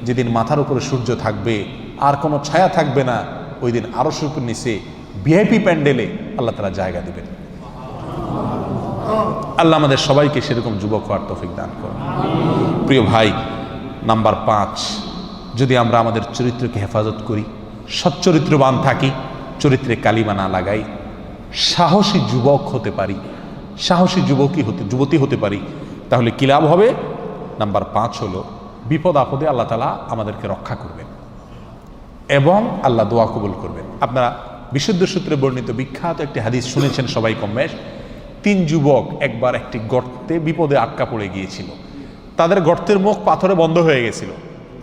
যেদিন মাথার উপরে সূর্য থাকবে আর কোনো ছায়া থাকবে না, ওই দিন আরশের উপর নিচে ভিআইপি প্যান্ডেলে আল্লাহ তাআলা জায়গা দিবেন। আল্লাহ আমাদের সবাইকে সেরকম যুবক হওয়ার তৌফিক দান করুন। প্রিয় ভাই, নাম্বার 5, যদি আমরা আমাদের চরিত্রকে হেফাজত করি, সচ্চরিত্রবান থাকি, চরিত্রে কালিমা না লাগাই, সাহসী যুবক হতে পারি, সাহসী যুবতী হতে পারি, তাহলে কি লাভ হবে? নাম্বার 5 হলো, বিপদ আপদে আল্লাহ তাআলা আমাদেরকে রক্ষা করবেন এবং আল্লাহ দোয়া কবুল করবেন। আপনারা বিশুদ্ধ সূত্রে বর্ণিত বিখ্যাত একটি হাদিস শুনেছেন সবাই কম বেশ। 3 যুবক একবার একটি গর্তে বিপদে আটকা পড়ে গিয়েছিল, তাদের গর্তের মুখ পাথরে বন্ধ হয়ে গেছিল।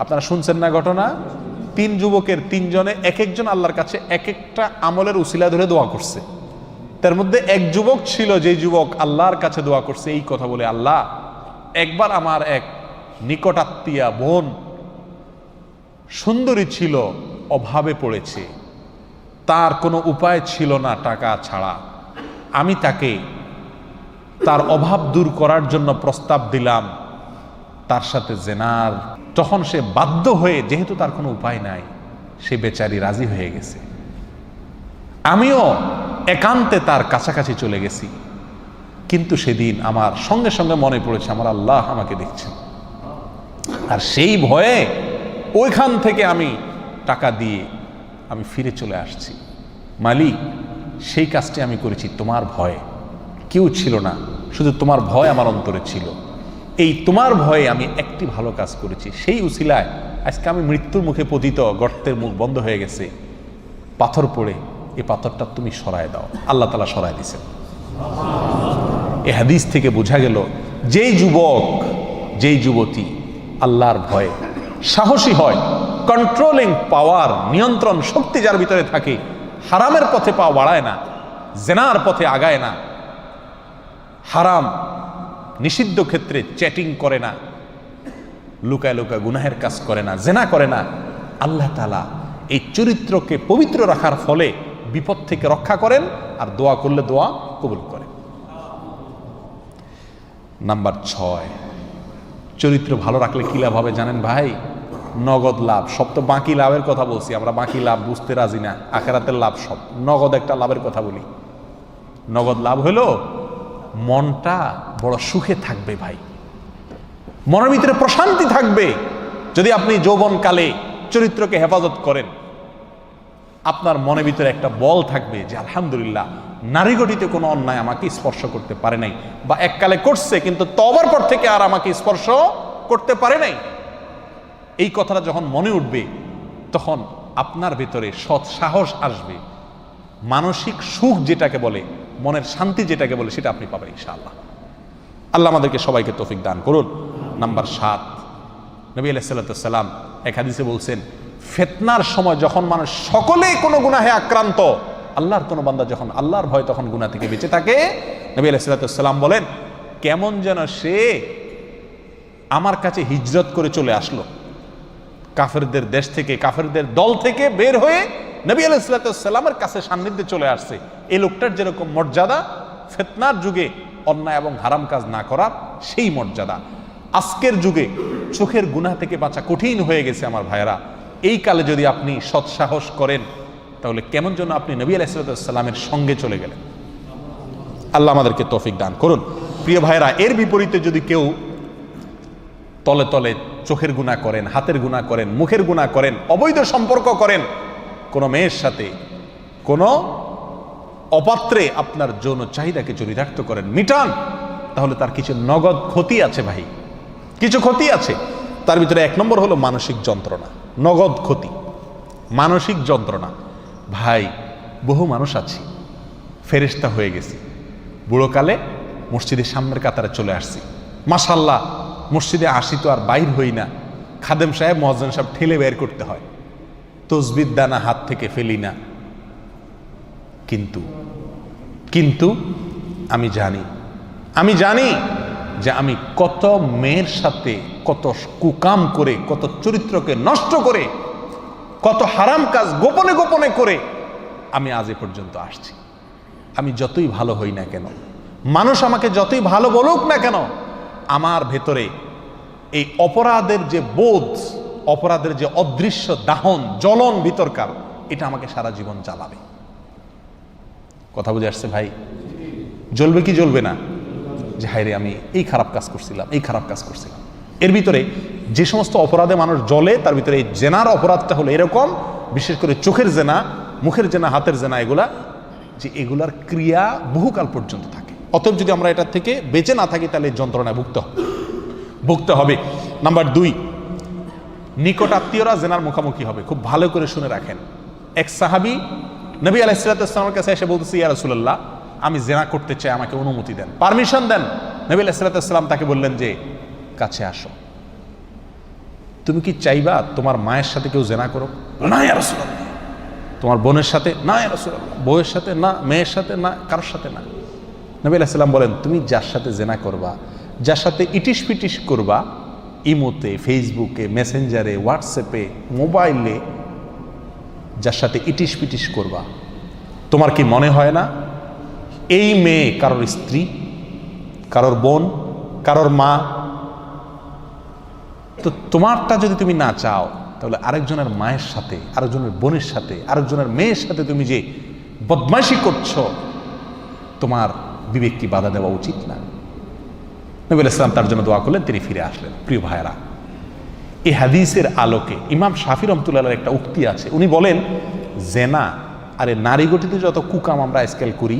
আপনারা শুনছেন না ঘটনা? 3 যুবকের 3 জনে এক একজন আল্লাহর কাছে এক একটা আমলের উসিলা ধরে দোয়া করছে। তার মধ্যে এক যুবক ছিল, যে যুবক আল্লাহর কাছে দোয়া করছে এই কথা বলে, আল্লাহ, একবার আমার এক নিকটাত্মীয়া বোন সুন্দরী ছিল, অভাবে পড়েছে, তার কোনো উপায় ছিল না টাকা ছাড়া, আমি তাকে তার অভাব দূর করার জন্য প্রস্তাব দিলাম তার সাথে জেনার। তখন সে বাধ্য হয়ে, যেহেতু তার কোনো উপায় নাই, সে বেচারি রাজি হয়ে গেছে। আমিও একান্তে তার কাছাকাছি চলে গেছি, কিন্তু সেদিন আমার সঙ্গে সঙ্গে মনে পড়েছে আমার আল্লাহ আমাকে দেখছেন, আর সেই ভয়ে ওইখান থেকে আমি টাকা দিয়ে আমি ফিরে চলে আসছি। মালিক, সেই কাজটি আমি করেছি তোমার ভয়ে, কেউ ছিল না, শুধু তোমার ভয় আমার অন্তরে ছিল। এই তোমার ভয়ে আমি একটি ভালো কাজ করেছি, সেই উসিলায় আজকে আমি মৃত্যুর মুখে পতিত, গর্তের মুখ বন্ধ হয়ে গেছে, পাথর পড়ে, এই পাথরটা তুমি সরায় দাও। আল্লাহ তাআলা সরায় দিয়েছেন। এই হাদিস থেকে বোঝা গেল, যেই যুবক, যেই যুবতী আল্লাহর ভয়ে সাহসী হয়, কন্ট্রোলিং পাওয়ার, নিয়ন্ত্রণ শক্তি যার ভিতরে থাকে, হারামের পথে পা বাড়ায় না, জেনার পথে আগায় না, হারাম নিষিদ্ধ ক্ষেত্রে চ্যাটিং করে না, লুকায় লুকায় গুনাহের কাজ করে না, জেনা করে না, আল্লাহ তাআলা এই চরিত্রকে পবিত্র রাখার ফলে বিপদ থেকে রক্ষা করেন, আর দোয়া করলে দোয়া কবুল করেন। নাম্বার 6, চরিত্র ভালো রাখলে কি লাভ হবে জানেন ভাই? নগদ লাভ। সব তো বাকি লাভের কথা বলছি আমরা, বাকি লাভ বুঝতে রাজি না, আখিরাতের লাভ সব, নগদ একটা লাভের কথা বলি। নগদ লাভ হলো মনটা বড় সুখে থাকবে ভাই, মনের ভিতরে প্রশান্তি থাকবে। যদি আপনি যৌবনকালে চরিত্রকে হেফাজত করেন, আপনার মনের ভিতরে একটা বল থাকবে যে আলহামদুলিল্লাহ নারী গঠিত কোনো অন্যায় আমাকে স্পর্শ করতে পারে নাই, বা এককালে করছে কিন্তু তওবার পর থেকে আর আমাকে স্পর্শ করতে পারে নাই। এই কথাটা যখন মনে উঠবে তখন আপনার ভিতরে সৎ সাহস আসবে, মানসিক সুখ যেটাকে বলে, মনের শান্তি যেটাকে বলে, সেটা আপনি পাবেন ইনশাআল্লাহ। আল্লাহ আমাদেরকে সবাইকে তৌফিক দান করুন। নাম্বার 7, নবী আলাইহিস সালাতু ওয়াস সালাম এক হাদিসে বলছেন, ফিতনার সময় যখন মানুষ সকলেই কোনো গুনাহে আক্রান্ত, আল্লাহর কোনো বান্দা যখন আল্লাহর ভয় তখন গুনাহ থেকে বেঁচে থাকে, নবী আলাইহিস সালাতু ওয়াস সালাম বলেন কেমন যেন সে আমার কাছে হিজরত করে চলে আসলো, কাফেরদের দেশ থেকে, কাফেরদের দল থেকে বের হয়ে নবী আলাইহিস সালাতু ওয়াস সালামের কাছে সান্নিধ্যে চলে আসছে। এই লোকটার যেরকম মর্যাদা ফিতনার যুগে অন্যায় এবং হারাম কাজ না করার, সেই মর্যাদা আজকের যুগে চোখের গুনাহ থেকে বাঁচা কঠিন হয়ে গেছে আমার ভাইয়েরা। এই কালে যদি আপনি সৎসাহস করেন, তাহলে কেমন যেন আপনি নবী আলাইহিস সালাতু ওয়াস সালামের সঙ্গে চলে গেলেন। আল্লাহ আমাদেরকে তৌফিক দান করুন। প্রিয় ভাইয়েরা, এর বিপরীতে যদি কেউ তলে তলে চোখের গুনাহ করেন, হাতের গুনাহ করেন, মুখের গুনাহ করেন, অবৈধ সম্পর্ক করেন, কোনো মেয়ের সাথে, কোনো অপাত্রে আপনার যৌন চাহিদাকে চরিতার্থ করেন, মিটান, তাহলে তার কিছু নগদ ক্ষতি আছে ভাই, কিছু ক্ষতি আছে। তার ভিতরে 1 নম্বর হলো মানসিক যন্ত্রণা, নগদ ক্ষতি, মানসিক যন্ত্রণা। ভাই, বহু মানুষ আছে ফেরেশতা হয়ে গেছি, বুড়োকালে মসজিদের সামনের কাতারে চলে আসছি, মাশাআল্লাহ মসজিদে আসি তো আর বাইর হই না, খাদেম সাহেব মুয়াজ্জিন সাহেব ঠেলে বের করতে হয়, তসবির দানা হাত থেকে ফেলি না। কিন্তু আমি জানি যে আমি কত মেয়ের সাথে কত কুকাম করে, কত চরিত্রকে নষ্ট করে, কত হারাম কাজ গোপনে গোপনে করে আমি আজ এ পর্যন্ত আসছি। আমি যতই ভালো হই না কেন, মানুষ আমাকে যতই ভালো বলুক না কেন, আমার ভেতরে এই অপরাধের যে বোধ, অপরাধের যে অদৃশ্য দাহন জ্বলন ভিতরকার, এটা আমাকে সারা জীবন জ্বালাবে। কথা বুঝে আসছে ভাই? জ্বলবে কি জ্বলবে না? যে হায়রে আমি এই খারাপ কাজ করছিলাম, এই খারাপ কাজ করছিলাম। এর ভিতরে যে সমস্ত অপরাধে মানুষ জ্বলে, তার ভিতরে এই জেনার অপরাধটা হলো এরকম, বিশেষ করে চোখের জেনা, মুখের জেনা, হাতের জেনা, এগুলা যে এগুলার ক্রিয়া বহুকাল পর্যন্ত থাকে। অতএব যদি আমরা এটার থেকে বেঁচে না থাকি, তাহলে যন্ত্রণায় ভুগতে হবে। নাম্বার 2, নিকট আত্মীয়রা জেনার মুখোমুখি হবে। খুব ভালো করে শুনে রাখেন। এক সাহাবী নবী আলাইহিস সালাতু ওয়াস সালামের কাছে এসে বলতেছে, ইয়া রাসূলুল্লাহ, আমি জেনা করতে চাই, আমাকে অনুমতি দেন, পারমিশন দেন। নবী আলাইহিস সালাতু ওয়াস সালাম তাকে বললেন যে কাছে আসো। তুমি কি চাইবা তোমার মায়ের সাথে কেউ জেনা করুক? না ইয়া রাসূলুল্লাহ। তোমার বোনের সাথে? না ইয়া রাসূলুল্লাহ। বউয়ের সাথে? না। মেয়ের সাথে? না। কারোর সাথে না। নবী আলাইহিস সালাম বলেন, তুমি যার সাথে জেনা করবা, যার সাথে ইটিশ পিটিশ করবা, ইমোতে, ফেসবুকে, মেসেঞ্জারে, হোয়াটসঅ্যাপে, মোবাইলে যার সাথে ইটিশ পিটিশ করবা, তোমার কি মনে হয় না এই মেয়ে কারোর স্ত্রী, কারোর বোন, কারোর মা? তো তোমারটা যদি তুমি না চাও, তাহলে আরেকজনের মায়ের সাথে, আরেকজনের বোনের সাথে, আরেকজনের মেয়ের সাথে তুমি যে বদমাইশি করছো, তোমার বিবেক কি বাধা দেওয়া উচিত না? নবী আলাইহিস সালাম তার জন্য দোয়া করলেন, তিনি ফিরে আসলেন। প্রিয় ভাইয়েরা, এই হাদিসের আলোকে ইমাম শাফি রহমাতুল্লাহর একটা উক্তি আছে। উনি বলেন, জেনা, আরে নারী গঠিত যত কুকাম আমরা আজকাল করি,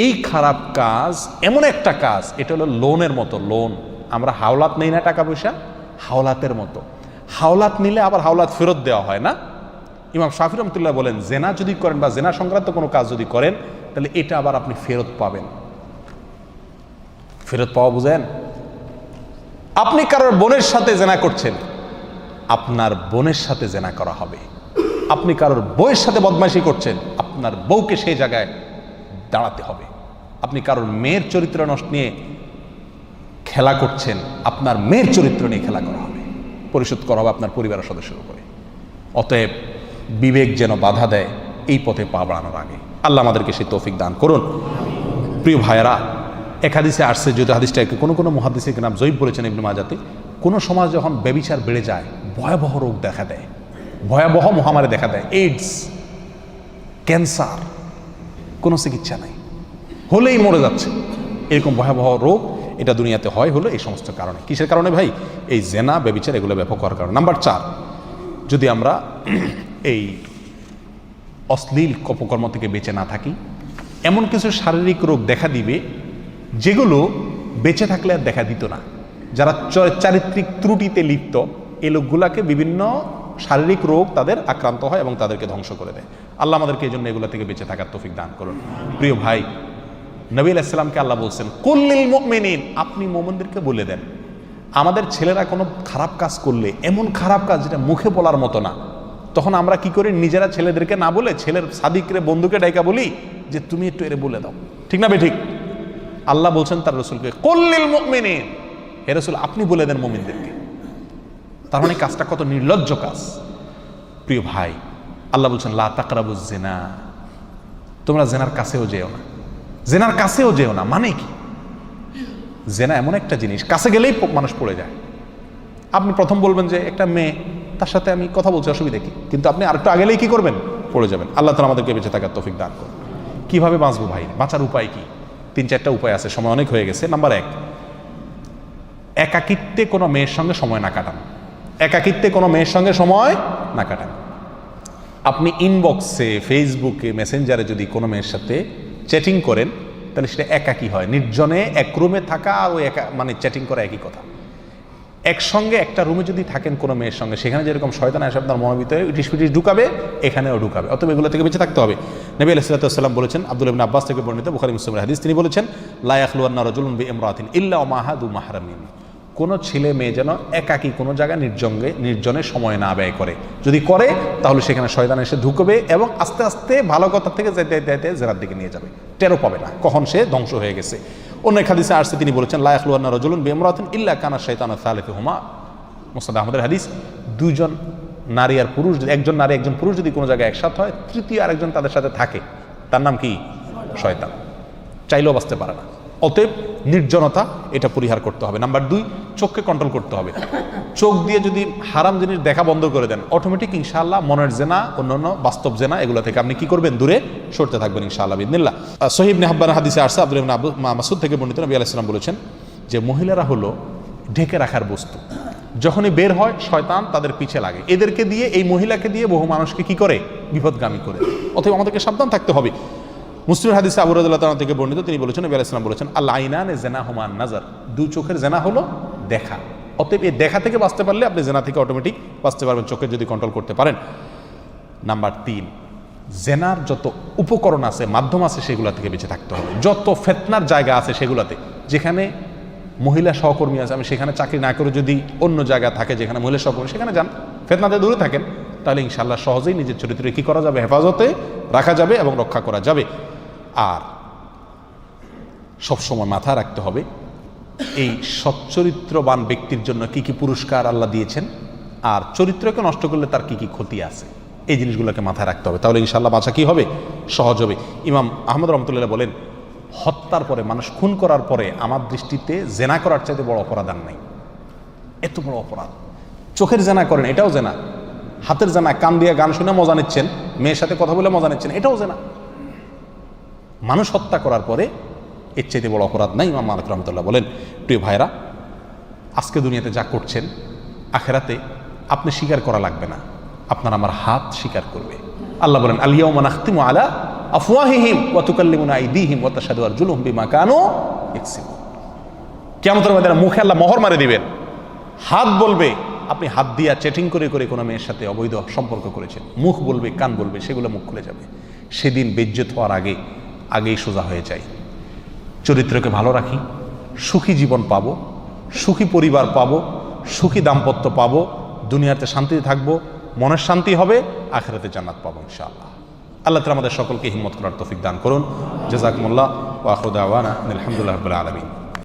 এই খারাপ কাজ এমন একটা কাজ, এটা হলো লোনের মতো। লোন, আমরা হাওলাত নেই না টাকা পয়সা, হাওলাতের মতো। হাওলাত নিলে আবার হাওলাত ফেরত দেওয়া হয় না। ইমাম শাফি রহমাতুল্লাহ বলেন, জেনা যদি করেন বা জেনা সংক্রান্ত কোনো কাজ যদি করেন, তাহলে এটা আবার আপনি ফেরত পাবেন। ফেরত পাওয়া বুঝেন? আপনি কারোর বোনের সাথে জেনা করছেন, আপনার বোনের সাথে জেনা করা হবে। আপনি কারোর বউয়ের সাথে বদমাইশি করছেন, আপনার বউকে সেই জায়গায় দাঁড়াতে হবে। আপনি কারোর মেয়ের চরিত্র নষ্ট নিয়ে খেলা করছেন, আপনার মেয়ের চরিত্র নিয়ে খেলা করা হবে, পরিশোধ করা হবে আপনার পরিবারের সদস্যের উপরে। অতএব বিবেক যেন বাধা দেয় এই পথে পা বাড়ানোর আগে। আল্লাহ আমাদেরকে সেই তৌফিক দান করুন। প্রিয় ভাইয়েরা, এক হাদিসে আসছে, যদি হাদিসটাকে কোনো মুহাদ্দিসের নাম জয়ীব বলেছেন ইবনে মাজাতে, কোনো সমাজ যখন ব্যভিচার বেড়ে যায়, ভয়াবহ রোগ দেখা দেয়, ভয়াবহ মহামারী দেখা দেয়, এইডস, ক্যান্সার, কোনো চিকিৎসা নাই। হলেই মরে যাচ্ছে, এরকম ভয়াবহ রোগ এটা দুনিয়াতে হয় হলো এই সমস্ত কারণে। কিসের কারণে ভাই? এই জেনা, ব্যভিচার এগুলো ব্যাপক হওয়ার কারণে। নাম্বার 4, যদি আমরা এই অশ্লীল কর্ম থেকে বেঁচে না থাকি, এমন কিছু শারীরিক রোগ দেখা দিবে যেগুলো বেঁচে থাকলে আর দেখা দিত না। যারা চারিত্রিক ত্রুটিতে লিপ্ত এই লোকগুলাকে বিভিন্ন শারীরিক রোগ তাদের আক্রান্ত হয় এবং তাদেরকে ধ্বংস করে দেয়। আল্লাহ আমাদেরকে এই জন্য এগুলো থেকে বেঁচে থাকার তৌফিক দান করুন। প্রিয় ভাই, নবী আলাইহিস সালামকে আল্লাহ বলছেন কুল্লিল মুমিনিন, আপনি মুমিনদেরকে বলে দেন। আমাদের ছেলেরা কোনো খারাপ কাজ করলে, এমন খারাপ কাজ যেটা মুখে বলার মতো না, তখন আমরা কি করি? নিজেরা ছেলেদেরকে না বলে ছেলের সাদিকরে বন্ধুকে ডাইকা বলি যে তুমি একটু এরে বলে দাও, ঠিক না বেঠিক? আল্লাহ বলছেন তার রাসূলকে কুল্লিল মুমিনিন, হে রাসূল আপনি বলে দেন মুমিনদেরকে। তার মানে কাজটা কত নির্লজ্জ কাজ। প্রিয় ভাই, আল্লাহ বলছেন লা তাকরাবুজ জিনা, তোমরা জেনার কাছেও যেও না, জেনার কাছেও যেও না। মানে কি? জেনা এমন একটা জিনিস, কাছে গেলেই মানুষ পড়ে যায়। আপনি প্রথম বলবেন যে একটা মেয়ে, তার সাথে আমি কথা বলছি, অসুবিধা কি? কিন্তু আপনি আরেকটু আগেলেই কি করবেন? পড়ে যাবেন। আল্লাহ তাআলা আমাদেরকে বেঁচে থাকার তৌফিক দান করুন। কিভাবে বাঁচবো ভাই? বাঁচার উপায় কি? 3-4টা উপায় আছে, সময় অনেক হয়ে গেছে। নাম্বার 1, একাকিত্বে কোনো মেয়ের সঙ্গে সময় না কাটান। একাকিত্বে কোনো মেয়ের সঙ্গে সময় না কাটান। আপনি ইনবক্সে, ফেসবুকে, মেসেঞ্জারে যদি কোনো মেয়ের সাথে চ্যাটিং করেন, তাহলে সেটা একাকী হয়। নির্জনে এক রুমে থাকা আর ওই মানে চ্যাটিং করা একই কথা। একসঙ্গে একটা রুমে যদি থাকেন কোনো মেয়ের সঙ্গে, সেখানে যেরকম শয়তান এসে আপনার মনের ভিতরে ইটিস পিটিস ঢুকাবে, এখানেও ঢুকাবে। অতএব এগুলো থেকে বেঁচে থাকতে হবে। নবী আলাইহিস সাল্লাতু ওয়াস সালাম বলেছেন, আব্দুল্লাহ ইবনে আব্বাস থেকে বর্ণিত, বুখারী মুসলিমের হাদিস, তিনি বলেছেন লা ইয়াখলুয়ান্না রাজুলুন বিইমরাতিন ইল্লা মাহাদু মাহরামিন, কোনো ছেলে মেয়ে যেন একাকী কোনো জায়গায় নির্জনে সময় না ব্যয় করে। যদি করে তাহলে সেখানে শয়তান এসে ঢুকবে এবং আস্তে আস্তে ভালো কথা থেকে যেতে যেতে জেনার দিকে নিয়ে যাবে, টেরও পাবে না কখন সে ধ্বংস হয়ে গেছে। অন্য এক হাদিসে আসছে, তিনি বলেছেন লা ইয়াখলুয়ান্না রাজুলুন বিইমরাতিন ইল্লা কানা শাইতানু সালিসুহুমা। মুসনাদ আহমদের হাদিস, দুইজন নারী আর পুরুষ, একজন নারী একজন পুরুষ যদি কোনো জায়গায় একসাথে হয়, তৃতীয় আরেকজন তাদের সাথে থাকে, তার নাম কি? শয়তান। চাইলেও বাঁচতে পারে না। অতএব নির্জনতা এটা পরিহার করতে হবে। নাম্বার 2, চোখকে কন্ট্রোল করতে হবে। চোখ দিয়ে যদি হারাম জিনিস দেখা বন্ধ করে দেন, অটোমেটিক ইনশাআল্লাহ মনের জেনা, অন্যান্য বাস্তব জেনা, এগুলো থেকে আপনি কি করবেন? দূরে সরতে থাকবেন ইনশাআল্লাহ বিইذنিল্লাহ। সহিহ ইবনে হিব্বান হাদিসে আসছে, আব্দুল্লাহ ইবনে মাসউদ থেকে বর্ণিত, নবী আলাইহিস সালাম বলেছেন যে মহিলারা হলো ঢেকে রাখার বস্তু। যখনই বের হয় শয়তান তাদের পিছে লাগে। এদেরকে দিয়ে, এই মহিলাকে দিয়ে বহু মানুষকে কি করে? বিপদগামী করে। অতএব আমাদেরকে সাবধান থাকতে হবে। মুসলিম হাদিসে আবু রাদিয়াল্লাহু তাআলা থেকে বর্ণিত, তিনি বলেছেন, নবী আলাইহিস সালাম বলেছেন আল আইনানে জিনাহুমা নাজার, দুই চোখের জেনা হলো দেখা। অতএব এই দেখা থেকে বাঁচতে পারলে আপনি জেনা থেকে অটোমেটিক বাঁচতে পারবেন, চোখের যদি কন্ট্রোল করতে পারেন। নাম্বার 3, জেনার যত উপকরণ আছে, মাধ্যম আছে, সেগুলো থেকে বেঁচে থাকতে হবে। যত ফিতনার জায়গা আছে সেগুলোতে, যেখানে মহিলা সহকর্মী আছে, আমি সেখানে চাকরি না করে যদি অন্য জায়গা থাকে যেখানে মহিলা সহকর্মী, সেখানে যান, ফিতনাতে দূরে থাকেন, তাহলে ইনশাআল্লাহ সহজেই নিজের চরিত্রে কি করা যাবে? হেফাজতে রাখা যাবে এবং রক্ষা করা যাবে। আর সবসময় মাথায় রাখতে হবে এই সচ্চরিত্রবান ব্যক্তির জন্য কি কি পুরস্কার আল্লাহ দিয়েছেন, আর চরিত্রকে নষ্ট করলে তার কি কি ক্ষতি আছে, এই জিনিসগুলোকে মাথায় রাখতে হবে। তাহলে ইনশাআল্লাহ বাঁচা কি হবে? সহজ হবে। ইমাম আহমদ রহমতুল্লাহ বলেন, হত্যার পরে, মানুষ খুন করার পরে আমার দৃষ্টিতে জেনা করার চাইতে বড় অপরাধ আর নাই। এত বড় অপরাধ। চোখের জেনা করেন, এটাও জেনা। হাতের জেনা, কান দিয়ে গান শুনে মজা নিচ্ছেন, মেয়ের সাথে কথা বলে মজা নিচ্ছেন, এটাও জেনা। মানুষ হত্যা করার পরে এর চাইতে বড় অপরাধ নাই, ইমাম মালিক রহমতুল্লাহ বলেন। প্রিয় ভাইরা, আজকে দুনিয়াতে যা করছেন, আখেরাতে আপনি স্বীকার করা লাগবে না, আপনার আমার হাত স্বীকার করবে। আল্লাহ বলেন আল ইয়াউমা নাখতিমু আলা আফওয়াহিহিম ওয়া তুকাল্লিমুনা আইদিহিম ওয়া তাশহাদু আরজুলুহুম বিমা কানু ইয়াকসিবুন। কিয়ামতের ময়দানে মুখে আল্লাহ মোহর মারে দিবেন, হাত বলবে আপনি হাত দিয়া চ্যাটিং করে করে কোনো মেয়ের সাথে অবৈধ সম্পর্ক করেছেন, মুখ বলবে, কান বলবে, সেগুলো মুখ খুলে যাবে। সেদিন বেজ্জত হওয়ার আগেই সোজা হয়ে যায়। চরিত্রকে ভালো রাখি, সুখী জীবন পাবো, সুখী পরিবার পাবো, সুখী দাম্পত্য পাবো, দুনিয়াতে শান্তিতে থাকবো, মনের শান্তি হবে, আখিরাতে জান্নাত পাবো ইনশাআল্লাহ। আল্লাহ তাআলা আমাদের সকলকে হিম্মত করার তৌফিক দান করুন। জাযাকুমুল্লাহ ওয়া আখিরু দাওয়ানা আলহামদুলিল্লাহি রাব্বিল আলামিন।